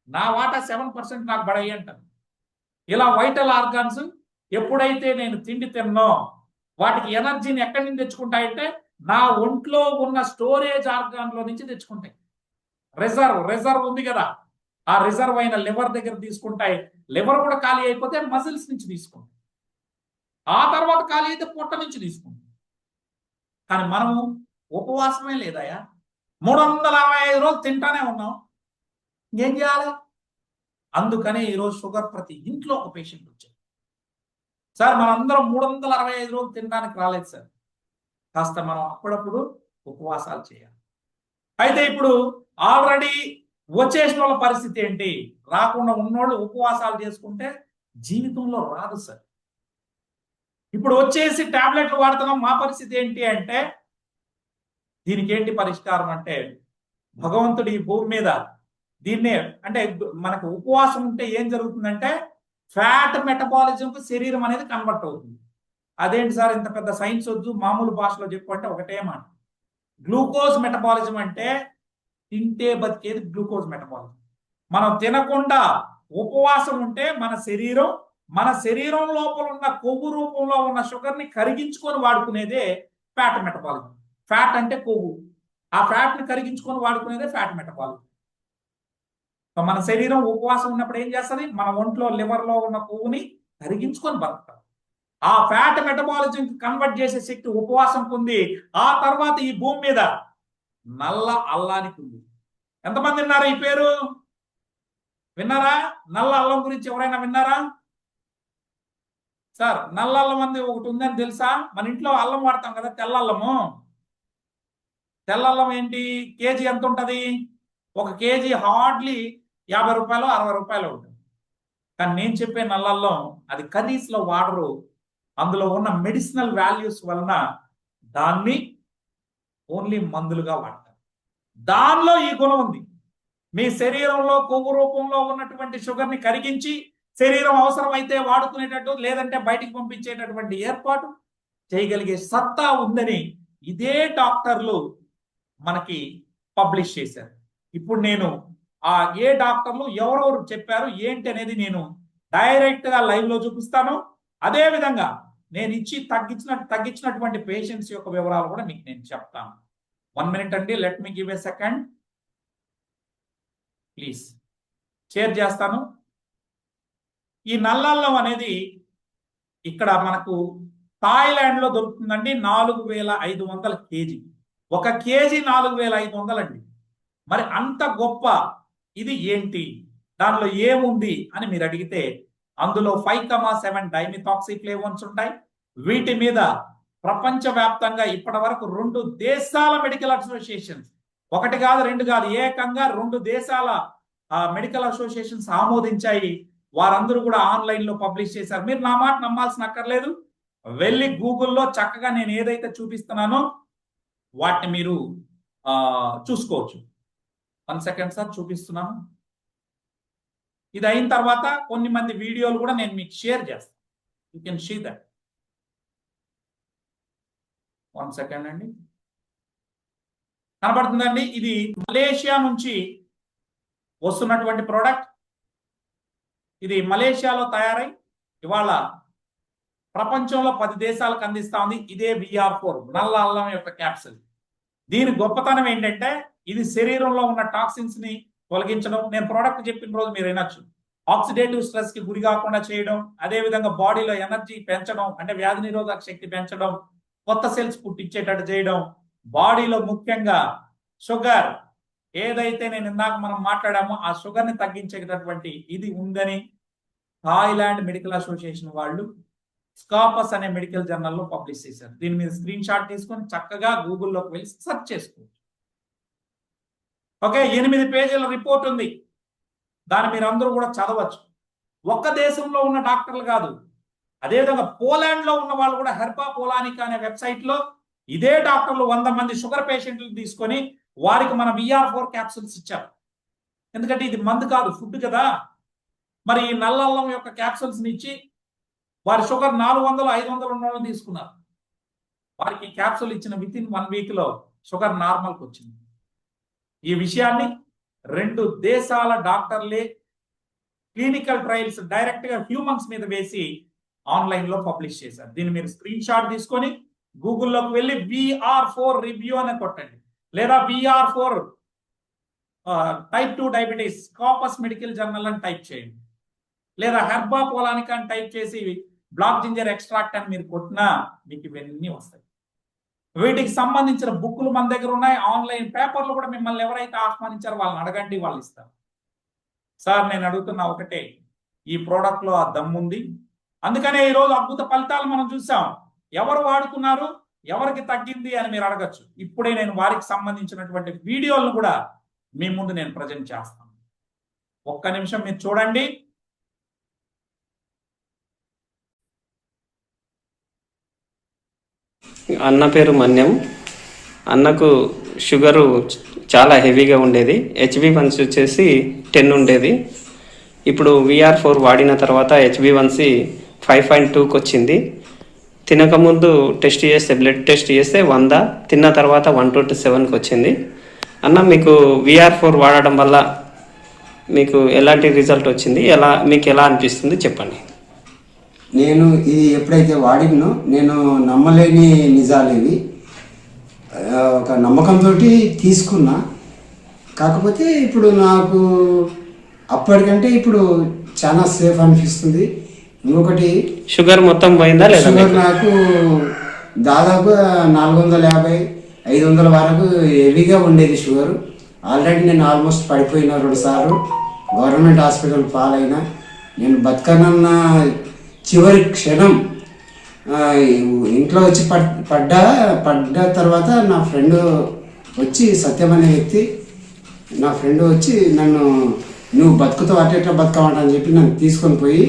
నా వాటా 7% నాకు పడయ్యి అంటాను. ఇలా వైటల్ ఆర్గాన్స్ ఎప్పుడైతే నేను తిండి తిన్నో వాటికి ఎనర్జీని ఎక్కడి నుంచి తెచ్చుకుంటాయంటే నా ఒంట్లో ఉన్న స్టోరేజ్ ఆర్గాన్లో నుంచి తెచ్చుకుంటాయి. రిజర్వ్ ఉంది కదా, ఆ రిజర్వ్ అయిన లివర్ దగ్గర తీసుకుంటాయి. లివర్ కూడా ఖాళీ అయిపోతే మజిల్స్ నుంచి తీసుకుంటాయి. ఆ తర్వాత ఖాళీ అయితే పొట్ట నుంచి తీసుకుంటాం. కానీ మనము ఉపవాసమే లేదయా, 365 రోజులు తింటానే ఉన్నాం. ఇంకేం చేయాలి? అందుకనే ఈరోజు షుగర్ ప్రతి ఇంట్లో ఒక పేషెంట్ వచ్చారు. సార్ మనందరం 365 రోజులు తినడానికి రాలేదు సార్, కాస్త మనం అప్పుడప్పుడు ఉపవాసాలు చేయాలి. అయితే ఇప్పుడు ఆల్రెడీ వచ్చేసిన వాళ్ళ పరిస్థితి ఏంటి? రాకుండా ఉన్నోళ్ళు ఉపవాసాలు చేసుకుంటే జీవితంలో రాదు సార్. ఇప్పుడు వచ్చేసి టాబ్లెట్లు వాడుతున్నాం, మా పరిస్థితి ఏంటి అంటే, దీనికి ఏంటి పరిష్కారం అంటే, భగవంతుడు ఈ భూమి మీద దీన్నే అంటే మనకు ఉపవాసం ఉంటే ఏం జరుగుతుందంటే ఫ్యాట్ మెటబాలిజంకు శరీరం అనేది కన్వర్ట్ అవుతుంది. అదేంటి సార్ ఇంత పెద్ద సైన్స్ వద్దు, మామూలు భాషలో చెప్పు అంటే ఒకటే మాట, గ్లూకోజ్ మెటబాలిజం అంటే తింటే బతికేది గ్లూకోజ్ మెటబాలిజం. మనం తినకుండా ఉపవాసం ఉంటే మన శరీరం లోపల ఉన్న కొవ్వు రూపంలో ఉన్న షుగర్ని కరిగించుకొని వాడుకునేదే ఫ్యాట్ మెటబాలిజం. ఫ్యాట్ అంటే కొవ్వు, ఆ ఫ్యాట్ని కరిగించుకొని వాడుకునేదే ఫ్యాట్ మెటబాలిజం. మన శరీరం ఉపవాసం ఉన్నప్పుడు ఏం చేస్తుంది? మన ఒంట్లో లివర్లో ఉన్న కొవ్వుని కరిగించుకొని బతుకుతాం. ఆ ఫ్యాట్ మెటబాలిజం కన్వర్ట్ చేసే శక్తి ఉపవాసం ఉంది. ఆ తర్వాత ఈ భూమి మీద నల్ల అల్లానికి ఉంది. ఎంతమంది విన్నారు ఈ పేరు? విన్నారా? నల్ల అల్లం గురించి ఎవరైనా విన్నారా? సార్ నల్ల అల్లం అంది ఒకటి ఉందని తెలుసా? మన ఇంట్లో అల్లం వాడతాం కదా, తెల్లల్లము. తెల్లల్లం ఏంటి, కేజీ ఎంత ఉంటుంది? 1 కేజీ హార్డ్లీ 50 రూపాయలు 60 రూపాయలు ఉంటుంది. కానీ నేను చెప్పే నల్లల్లం అది కర్రీస్లో వాడరు. అందులో ఉన్న మెడిసినల్ వాల్యూస్ వలన దాన్ని ఓన్లీ మందులుగా వాడతారు. దానిలో ఈ గుణం ఉంది. మీ శరీరంలో కొవ్వు రూపంలో ఉన్నటువంటి షుగర్ని కరిగించి శరీరం అవసరమైతే వాడుకునేటట్టు, లేదంటే బయటికి పంపించేటటువంటి ఏర్పాటు చేయగలిగే సత్తా ఉందని ఇదే డాక్టర్లు మనకి పబ్లిష్ చేశారు. ఇప్పుడు నేను ఆ ఏ డాక్టర్లు ఎవరెవరు చెప్పారు ఏంటి అనేది నేను డైరెక్ట్గా లైవ్లో చూపిస్తాను. అదేవిధంగా నేను ఇచ్చి తగ్గించినటువంటి పేషెంట్స్ యొక్క వివరాలు కూడా మీకు నేను చెప్తాను. 1 minute అండి, let me give a second please. Share చేస్తాను. ఈ నల్లల్లం అనేది ఇక్కడ మనకు థాయిలాండ్లో దొరుకుతుందండి. 4500 కేజీ. 1 కేజీ 4500 అండి. మరి అంత గొప్ప ఇది ఏంటి, దానిలో ఏముంది అని మీరు అడిగితే అందులో 5,7 డైమిథాక్సీఫ్లేవోన్స్ ఉంటాయి. వీటి మీద ప్రపంచవ్యాప్తంగా ఇప్పటి వరకు 2 దేశాల మెడికల్ అసోసియేషన్స్, 1 కాదు 2 కాదు, ఏకంగా 2 దేశాల మెడికల్ అసోసియేషన్స్ ఆమోదించాయి. వారందరూ కూడా ఆన్లైన్లో పబ్లిష్ చేశారు. మీరు నా మాట నమ్మాల్సిన అక్కర్లేదు. వెళ్ళి గూగుల్లో చక్కగా నేను ఏదైతే చూపిస్తున్నానో వాటిని మీరు చూసుకోవచ్చు. 1 సెకండ్ సార్ చూపిస్తున్నాను. ఇది అయిన తర్వాత కొన్ని మంది వీడియోలు కూడా నేను మీకు షేర్ చేస్తాను. You can see that. 1 second అండి. కనబడుతుందండి. ఇది మలేషియా నుంచి వస్తున్నటువంటి ప్రోడక్ట్. ఇది మలేషియాలో తయారై ఇవాళ ప్రపంచంలో 10 దేశాలకు అందిస్తా ఉంది. ఇదే VR4 నల్ల అల్లం యొక్క క్యాప్సిల్. దీని గొప్పతనం ఏంటంటే ఇది శరీరంలో ఉన్న టాక్సిన్స్ ని తొలగించడం. నేను ప్రోడక్ట్ చెప్పిన రోజు మీరు వినొచ్చు. ఆక్సిడేటివ్ స్ట్రెస్ కి గురి కాకుండా చేయడం, అదేవిధంగా బాడీలో ఎనర్జీ పెంచడం, అంటే వ్యాధి నిరోధక శక్తి పెంచడం, కొత్త సెల్స్ పుట్టించేటట్టు చేయడం, బాడీలో ముఖ్యంగా షుగర్ ఏదైతే నేను ఇందాక మనం మాట్లాడామో ఆ షుగర్ ని తగ్గించేటటువంటి ఇది ఉందని థాయిలాండ్ మెడికల్ అసోసియేషన్ వాళ్ళు స్కాపస్ అనే మెడికల్ జర్నల్లో పబ్లిష్ చేశారు. దీని మీద స్క్రీన్ షాట్ తీసుకొని చక్కగా గూగుల్లోకి వెళ్ళి సెర్చ్ చేసుకోవచ్చు. ఓకే, 8 పేజీల రిపోర్ట్ ఉంది. దాన్ని మీరు అందరూ కూడా చదవచ్చు. ఒక్క దేశంలో ఉన్న డాక్టర్లు కాదు, అదేవిధంగా పోలాండ్లో ఉన్న వాళ్ళు కూడా హెర్బా పోలానికా అనే వెబ్సైట్లో ఇదే డాక్టర్లు 100 మంది షుగర్ పేషెంట్లు తీసుకొని వారికి మన VR4 క్యాప్సూల్స్ ఇచ్చారు. ఎందుకంటే ఇది మందు కాదు, ఫుడ్ కదా. మరి ఈ నల్ల అల్లం యొక్క క్యాప్సూల్స్ ఇచ్చి వారి షుగర్ 400 500 ఉన్న వాళ్ళు తీసుకున్నారు. వారికి క్యాప్సూల్ ఇచ్చిన వితిన్ 1 వీక్ లో షుగర్ నార్మల్కి వచ్చింది. ఈ విషయాన్ని 2 దేశాల డాక్టర్లే క్లినికల్ ట్రయల్స్ డైరెక్ట్ గా హ్యూమన్స్ మీద వేసి ఆన్లైన్ లో పబ్లిష్ చేశారు. దీన్ని మీరు స్క్రీన్ షాట్ తీసుకొని గూగుల్లోకి వెళ్ళి VR4 రివ్యూ అని కొట్టండి, లేదా VR4 టైప్ 2 డయాబెటీస్ కాపస్ మెడికల్ జర్నల్ అని టైప్ చేయండి, లేదా హెర్బా పోలానిక్ అని టైప్ చేసి బ్లాక్ జింజర్ ఎక్స్ట్రాక్ట్ అని మీరు కొట్టినా మీకు ఇవన్నీ వస్తాయి. వీటికి సంబంధించిన బుక్లు మన దగ్గర ఉన్నాయి, ఆన్లైన్ పేపర్లు కూడా. మిమ్మల్ని ఎవరైతే ఆహ్వానించారో వాళ్ళని అడగండి, వాళ్ళు ఇస్తారు. సార్ నేను అడుగుతున్నా ఒకటే, ఈ ప్రోడక్ట్ లో ఆ దమ్ముంది. అందుకనే ఈరోజు అద్భుత ఫలితాలు మనం చూసాం. ఎవరు వాడుకున్నారు, ఎవరికి తగ్గింది అని మీరు అడగచ్చు. ఇప్పుడే నేను వారికి సంబంధించినటువంటి వీడియోలను కూడా మీ ముందు నేను ప్రజెంట్ చేస్తాను. ఒక్క నిమిషం మీరు చూడండి. అన్న పేరు మన్యం. అన్నకు షుగరు చాలా హెవీగా ఉండేది. HB1C వచ్చేసి 10 ఉండేది. ఇప్పుడు VR4 వాడిన తర్వాత HB1C 5.2కి వచ్చింది. తినకముందు టెస్ట్ చేస్తే, బ్లడ్ టెస్ట్ చేస్తే 100, తిన్న తర్వాత 127కి వచ్చింది. అన్న మీకు VR4 వాడడం వల్ల మీకు ఎలాంటి రిజల్ట్ వచ్చింది, మీకు ఎలా అనిపిస్తుంది చెప్పండి. నేను ఇది ఎప్పుడైతే వాడినో నేను నమ్మలేని నిజాలు ఇవి. ఒక నమ్మకంతో తీసుకున్నా. కాకపోతే ఇప్పుడు నాకు అప్పటికంటే ఇప్పుడు చాలా సేఫ్ అనిపిస్తుంది. ఇంకొకటి షుగర్ మొత్తం పోయిందా లేదా? షుగర్ నాకు దాదాపు 450 500 వరకు హెవీగా ఉండేది షుగర్. ఆల్రెడీ నేను ఆల్మోస్ట్ పడిపోయినా 2 సార్లు గవర్నమెంట్ హాస్పిటల్ పాలైనా. నేను బతకనన్న చివరి క్షణం ఇంట్లో వచ్చి పడ్డ తర్వాత నా ఫ్రెండ్ వచ్చి, సత్యం అనే వ్యక్తి నా ఫ్రెండ్ వచ్చి నన్ను, నువ్వు బతుకుతావు అట్టేట్లా బతకమంట అని చెప్పి నన్ను తీసుకొని పోయి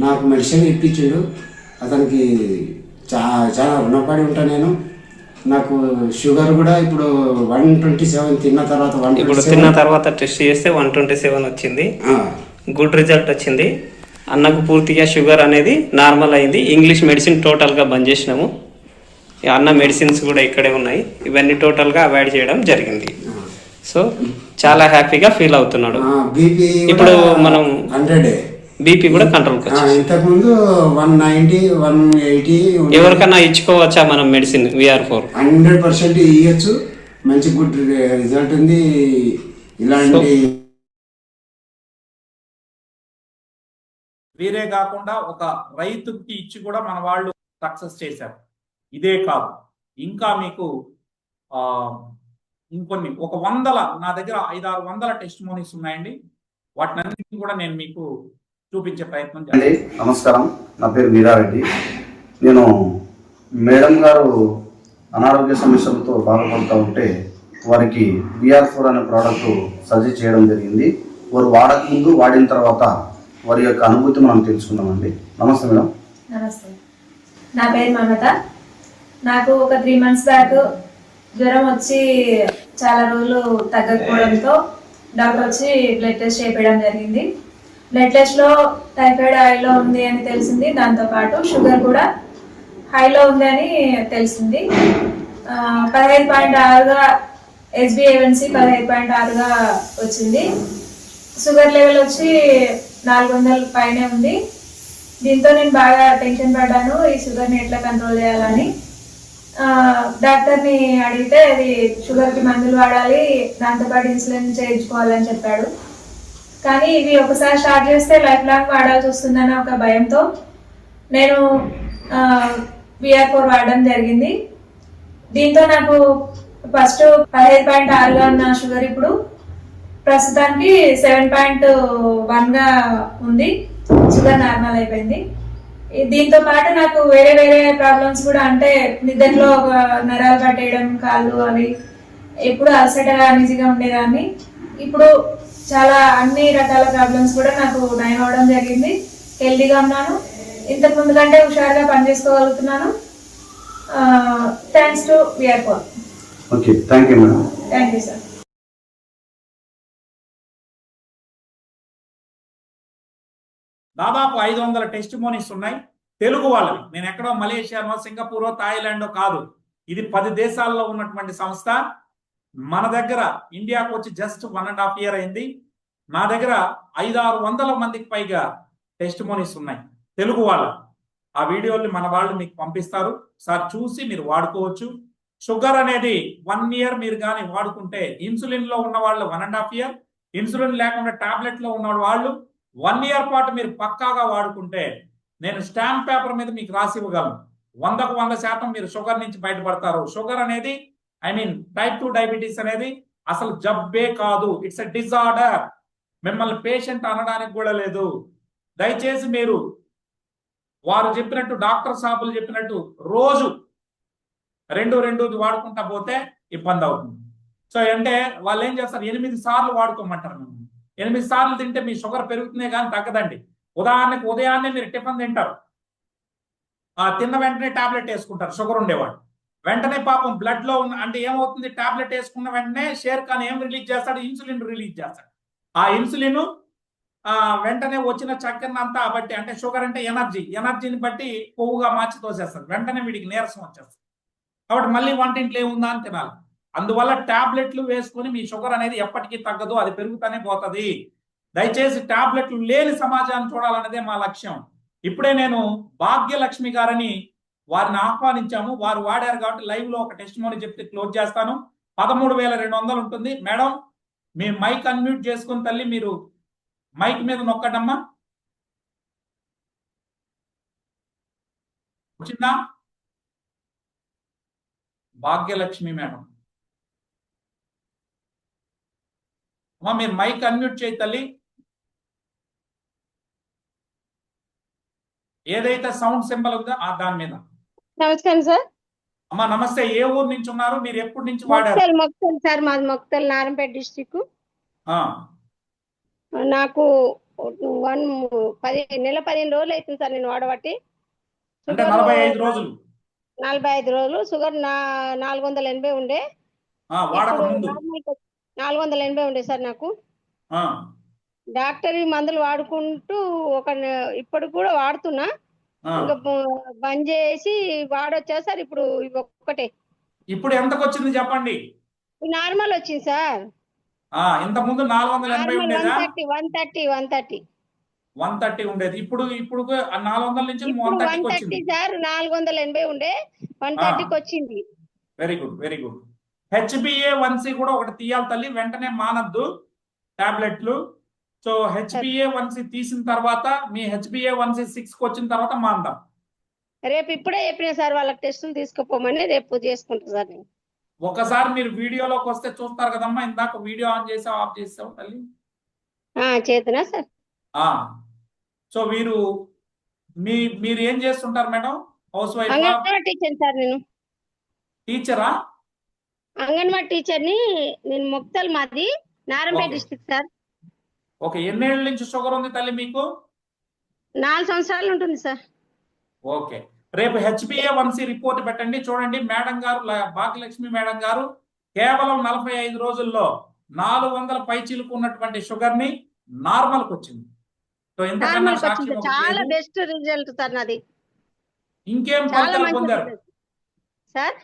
నాకు మెడిసిన్ ఇప్పించిండు. అతనికి చాలా రుణపడి ఉంటాను నేను. నాకు షుగర్ కూడా ఇప్పుడు 127 తిన్న తర్వాత టెస్ట్ చేస్తే 127 వచ్చింది. గుడ్ రిజల్ట్ వచ్చింది. అన్నకు పూర్తిగా షుగర్ అనేది నార్మల్ అయింది. ఇంగ్లీష్ మెడిసిన్ టోటల్గా బంద్ చేసినాము. అన్న మెడిసిన్స్ కూడా ఇక్కడే ఉన్నాయి. ఇవన్నీ టోటల్గా అవాయిడ్ చేయడం జరిగింది. సో చాలా హ్యాపీగా ఫీల్ అవుతున్నాడు. ఇప్పుడు మనం 100 బీపీ కూడా కంట్రోల్కి వచ్చింది. ఇంతకుముందు 190 180. ఎవరికన్నా ఇచ్చుకోవచ్చా మనం మెడిసిన్ VR4? 100% ఇవ్వచ్చు. మంచి గుడ్ రిజల్ట్ ఉంది. ఇలాంటి వీరే కాకుండా ఒక రైతుకి ఇచ్చి కూడా మన వాళ్ళు సక్సెస్ చేశారు. ఇదే కాదు, ఇంకా మీకు ఇంకొన్ని ఒక 100, నా దగ్గర 500-600 టెస్టిమోనీస్ ఉన్నాయండి. వాటినన్నింటినీ కూడా నేను మీకు చూపించే ప్రయత్నం చేయండి. నమస్కారం, నా పేరు వీరారెడ్డి. నేను మేడం గారు అనారోగ్య సమస్యలతో బాధపడుతూ ఉంటే వారికి VR4 అనే ప్రోడక్ట్ సజెస్ట్ చేయడం జరిగింది. వారు వాడక ముందు, వాడిన తర్వాత వారి యొక్క అనుభూతి మనం తెలుసుకుందామండి. నమస్తే మేడం. నమస్తే, నా పేరు మమత. నాకు ఒక 3 months బ్యాక్ జ్వరం వచ్చి చాలా రోజులు తగ్గకపోవడంతో డాక్టర్ వచ్చి బ్లడ్ టెస్ట్ చేయించడం జరిగింది. బ్లడ్ టెస్ట్లో టైఫాయిడ్ హైలో ఉంది అని తెలిసింది. దాంతోపాటు షుగర్ కూడా హైలో ఉంది అని తెలిసింది. 15.6గా HbA1c 15.6గా వచ్చింది. షుగర్ లెవెల్ వచ్చి 400 పైనే ఉంది. దీంతో నేను బాగా టెన్షన్ పడ్డాను, ఈ షుగర్ని ఎట్లా కంట్రోల్ చేయాలని. డాక్టర్ని అడిగితే అది షుగర్కి మందులు వాడాలి, దాంతోపాటు ఇన్సులిన్ చేయించుకోవాలని చెప్పాడు. కానీ ఇవి ఒకసారి స్టార్ట్ చేస్తే లైఫ్ లాంగ్ వాడాల్సి వస్తుందన్న ఒక భయంతో నేను VR4 వాడడం జరిగింది. దీంతో నాకు ఫస్ట్ 15.6గా ఉన్న షుగర్ ఇప్పుడు ప్రస్తుతానికి 7.1గా ఉంది. షుగర్ నార్మల్ అయిపోయింది. దీంతో పాటు నాకు వేరే వేరే ప్రాబ్లమ్స్ కూడా, అంటే నిద్రలో నరాలు పట్టేయడం, కాళ్ళు అవి, ఎప్పుడు అలసటగా అనిజీగా ఉండేదాన్ని. ఇప్పుడు చాలా అన్ని రకాల ప్రాబ్లమ్స్ కూడా నాకు నయం అవడం జరిగింది. హెల్దీగా ఉన్నాను. ఇంతకు ముందు కంటే హుషారుగా పనిచేసుకోగలుగుతున్నాను. Thanks to VR4. Okay, thank you madam. Thank you sir. దాదాపు 500 టెస్టిమోనీస్ ఉన్నాయి తెలుగు వాళ్ళవి. నేను ఎక్కడో మలేషియానో సింగపూరో థాయిలాండో కాదు, ఇది 10 దేశాల్లో ఉన్నటువంటి సంస్థ. మన దగ్గర ఇండియాకు వచ్చి జస్ట్ 1.5 year అయింది. నా దగ్గర 500-600 మందికి పైగా టెస్టిమోనీస్ ఉన్నాయి తెలుగు వాళ్ళ. ఆ వీడియోల్ని మన వాళ్ళు మీకు పంపిస్తారు, సార్ చూసి మీరు వాడుకోవచ్చు. షుగర్ అనేది 1 year మీరు కానీ వాడుకుంటే, ఇన్సులిన్ లో ఉన్న వాళ్ళు 1.5 year, ఇన్సులిన్ లేకుండా టాబ్లెట్ లో ఉన్న వాళ్ళు 1 year పాటు మీరు పక్కాగా వాడుకుంటే, నేను స్టాంప్ పేపర్ మీద మీకు రాసి ఇవ్వగలను. 100కు 100% మీరు షుగర్ నుంచి బయటపడతారు. షుగర్ అనేది టైప్ 2 డయాబెటీస్ అనేది అసలు జబ్బే కాదు, ఇట్స్ ఎ డిజార్డర్. మిమ్మల్ని పేషెంట్ అనడానికి కూడా లేదు. దయచేసి మీరు వారు చెప్పినట్టు, డాక్టర్ సాబులు చెప్పినట్టు రోజు 2 వాడుకుంటా పోతే ఇబ్బంది అవుతుంది. సో అంటే వాళ్ళు ఏం చేస్తారు, 8 సార్లు వాడుకోమంటారు. 8 సార్లు తింటే మీ షుగర్ పెరుగుతుందే కానీ తగ్గదండి. ఉదాహరణకు ఉదయాన్నే మీరు టిఫిన్ తింటారు, తిన్న వెంటనే టాబ్లెట్ వేసుకుంటారు షుగర్ ఉండేవాడు. వెంటనే పాపం బ్లడ్ లో ఉన్న అంటే ఏమవుతుంది, టాబ్లెట్ వేసుకున్న వెంటనే షేర్ ఖాన్ ఏం రిలీజ్ చేస్తాడు, ఇన్సులిన్ రిలీజ్ చేస్తాడు. ఆ ఇన్సులిన్ వెంటనే వచ్చిన చక్కెరని అంతా బట్టి, అంటే షుగర్ అంటే ఎనర్జీని బట్టి కొవ్వుగా మార్చి తోసేస్తారు. వెంటనే వీడికి నీరసం వచ్చేస్తుంది. కాబట్టి మళ్ళీ వంటింట్లో ఏముందా అని తినాలి. అందువల్ల టాబ్లెట్లు వేసుకొని మీ షుగర్ అనేది ఎప్పటికీ తగ్గదు, అది పెరుగుతూనే పోతుంది. దయచేసి టాబ్లెట్లు లేని సమాజాన్ని చూడాలన్నదే మా లక్ష్యం. ఇప్పుడే నేను భాగ్యలక్ష్మి గారని వారిని ఆహ్వానించాము, వారు వాడారు కాబట్టి లైవ్ లో ఒక టెస్టిమోనీ చెప్తే క్లోజ్ చేస్తాను. 13,200 ఉంటుంది. మేడం మీ మైక్ అన్మ్యూట్ చేసుకుని తల్లి, మీరు మైక్ మీద నొక్కడమ్మా. వచ్చిందా భాగ్యలక్ష్మి మేడం? అమ్మా మీరు మైక్ అన్మ్యూట్ చేయి తల్లి. ఏదైతే సౌండ్ సింబల్ ఉందో దాని మీద. నమస్కారం సార్. అమ్మా నమస్తే, ఏ ఊరు నుంచి ఉన్నారు, మీరు ఎప్పటి నుంచి వాడారు? మొక్తల్ సార్, మాది మొక్తల్, నారంపేట డిస్ట్రిక్ట్. నాకు 15 రోజులు అవుతుంది సార్ నేను వాడబట్టి. అంటే 45 రోజులు. 45 రోజులు. షుగర్ 480 ఉండే, వాడక ముందు 480 ఉండే సార్ నాకు. డాక్టర్ మందులు వాడుకుంటూ ఇప్పుడు కూడా వాడుతున్నా. ఇంకా బంద్ చేసి వాడొచ్చా సార్? ఇప్పుడు ఒక్కటే. ఇప్పుడు ఎంతకు వచ్చింది చెప్పండి? నార్మల్ వచ్చింది సార్. ఇంత ముందు 480 ఉండేదా? 130 ఉండేది. ఇప్పుడు 400 నుంచి 130 వచ్చింది సార్. 480 ఉండే 130కి వచ్చింది. Very good, very good. HbA1c కూడా ఒకటి తీయాలి తల్లి, వెంటనే మానద్దు టాబ్లెట్లు. సో HbA1c తీసిన తర్వాత మీ HbA1c 6కి వచ్చిన తర్వాత మాందాం. రేపు ఇప్పుడే చెప్పిన సార్ వాళ్ళకి టెస్టులు తీసుకుపోమని, రేపు చేసుకుంటా సార్ నేను. ఒకసారి మీరు వీడియోలోకి వస్తే చూస్తారు కదమ్మా, ఇందాక వీడియో ఆన్ చేసావు ఆఫ్ చేసావు తల్లి? చేతునా సార్. సో మీరు ఏం చేస్తుంటారు madam? House wife? Anganwadi teacher sir నేను. టీచరా? అంగన్వాడీ టీచర్ని నేను. మొక్తల్ మాది, నారంపేట డిస్ట్రిక్ట్ సార్. ఓకే, ఎన్నేళ్ళ నుంచి షుగర్ ఉంది తల్లి మీకు? 4 సంవత్సరాలు ఉంటుంది సార్. ఓకే, రేపు HbA1c రిపోర్ట్ పెట్టండి. చూడండి మేడం గారు, భాగ్యలక్ష్మి మేడం గారు కేవలం 45 రోజుల్లో 400 పైచీలకు ఉన్నటువంటి షుగర్ ని నార్మల్ కు వచ్చింది. సో ఇంతకన్నా సాక్ష్యం చాలా బెస్ట్ రిజల్ట్ సార్ నాది. ఇంకేం ఫలితాలు పొందారు సార్?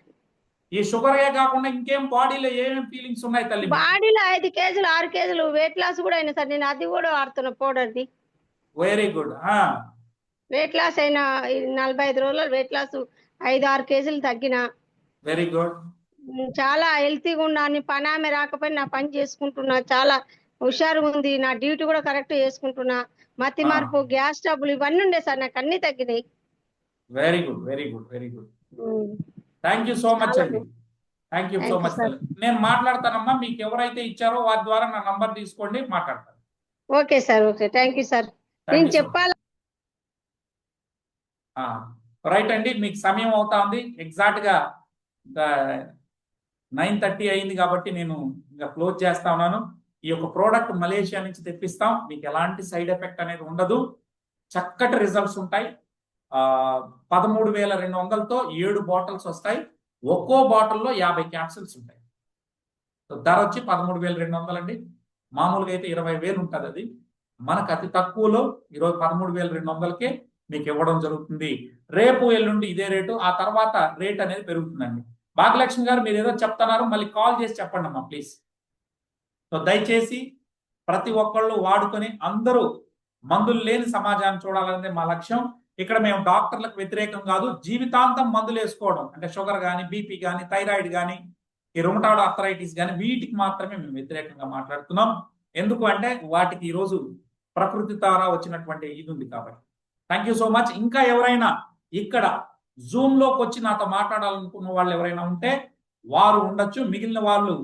ఈ షుగర్ ఏ కాకుండా ఇంకేం బాడీలో ఏమేమి ఫీలింగ్స్ ఉన్నాయి తల్లి? బాడీలో 5 కేజీలు 6 కేజీలు వెయిట్ లాస్ కూడా అయినా సార్. నేను అది కూడా వాడుతున్నా, పౌడర్ది. Very good. వెయిట్ లాస్ అయినా 45 రోజుల్లో వెయిట్ లాస్ 5-6 కేజీలు తగ్గిన. Very good. చాలా హెల్తీగా ఉన్నాను. పని ఆమె రాకపోయినా నా పని చేసుకుంటున్నా. చాలా హుషారుగా ఉంది. నా డ్యూటీ కూడా కరెక్ట్ చేసుకుంటున్నా. మతి మార్పు, గ్యాస్ ట్రబుల్ ఇవన్నీ ఉండే సార్, నాకు అన్ని తగ్గినాయి. Very good, very good, very good. Thank you so much అండి. Thank you so much. నేను మాట్లాడతానమ్మా, మీకు ఎవరైతే ఇచ్చారో వారి ద్వారా నా నంబర్ తీసుకోండి, మాట్లాడతాను. Okay sir. Okay, thank you sir. నేను చెప్పాలి. రైట్ అండి, మీకు సమయం అవుతా ఉంది. ఎగ్జాక్ట్ గా 9:30 అయింది కాబట్టి నేను ఇంకా క్లోజ్ చేస్తా ఉన్నాను. ఈ యొక్క ప్రోడక్ట్ మలేషియా నుంచి తెప్పిస్తాం. మీకు ఎలాంటి సైడ్ ఎఫెక్ట్ అనేది ఉండదు. చక్కటి రిజల్ట్స్ ఉంటాయి. 13,200తో 7 బాటిల్స్ వస్తాయి. ఒక్కో బాటిల్లో 50 క్యాప్సిల్స్ ఉంటాయి. సో ధర వచ్చి 13,200 అండి. మామూలుగా అయితే 20,000 ఉంటుంది అది. మనకు అతి తక్కువలో ఈరోజు 13,200కే మీకు ఇవ్వడం జరుగుతుంది. రేపు ఎల్లుండి ఇదే రేటు, ఆ తర్వాత రేట్ అనేది పెరుగుతుందండి. భాగ్యలక్ష్మి గారు మీరు ఏదో చెప్తున్నారు, మళ్ళీ కాల్ చేసి చెప్పండి అమ్మా ప్లీజ్. సో దయచేసి ప్రతి ఒక్కళ్ళు వాడుకొని అందరూ మందులు లేని సమాజాన్ని చూడాలనేది మా లక్ష్యం. ఇక్కడ మేము డాక్టర్లకు వ్యతిరేకం కాదు. జీవితాంతం మందులు వేసుకోవడం అంటే షుగర్ కానీ, బీపీ కానీ, థైరాయిడ్ కానీ, ఈ రుమటాయిడ్ ఆర్థరైటిస్ కానీ వీటికి మాత్రమే మేము వ్యతిరేకంగా మాట్లాడుతున్నాం. ఎందుకు అంటే వాటికి ఈరోజు ప్రకృతి ద్వారా వచ్చినటువంటి ఇది ఉంది కాబట్టి. Thank you so much. ఇంకా ఎవరైనా ఇక్కడ జూమ్ లోకి వచ్చి నాతో మాట్లాడాలనుకున్న వాళ్ళు ఎవరైనా ఉంటే వారు ఉండొచ్చు, మిగిలిన వాళ్ళు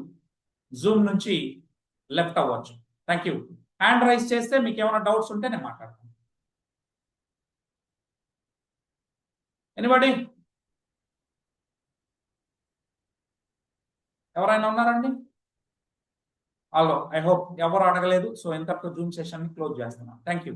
జూమ్ నుంచి లెఫ్ట్ అవ్వచ్చు. Thank you. హ్యాండ్ రైజ్ చేస్తే మీకు ఏమైనా డౌట్స్ ఉంటే నేను మాట్లాడతాను. ఎనీబడి ఎవరైనా ఉన్నారండి? హలో, ఐ హోప్ ఎవరు అడగలేదు. సో ఇంతటితో జూమ్ సెషన్ ని క్లోజ్ చేస్తున్నాను. Thank you.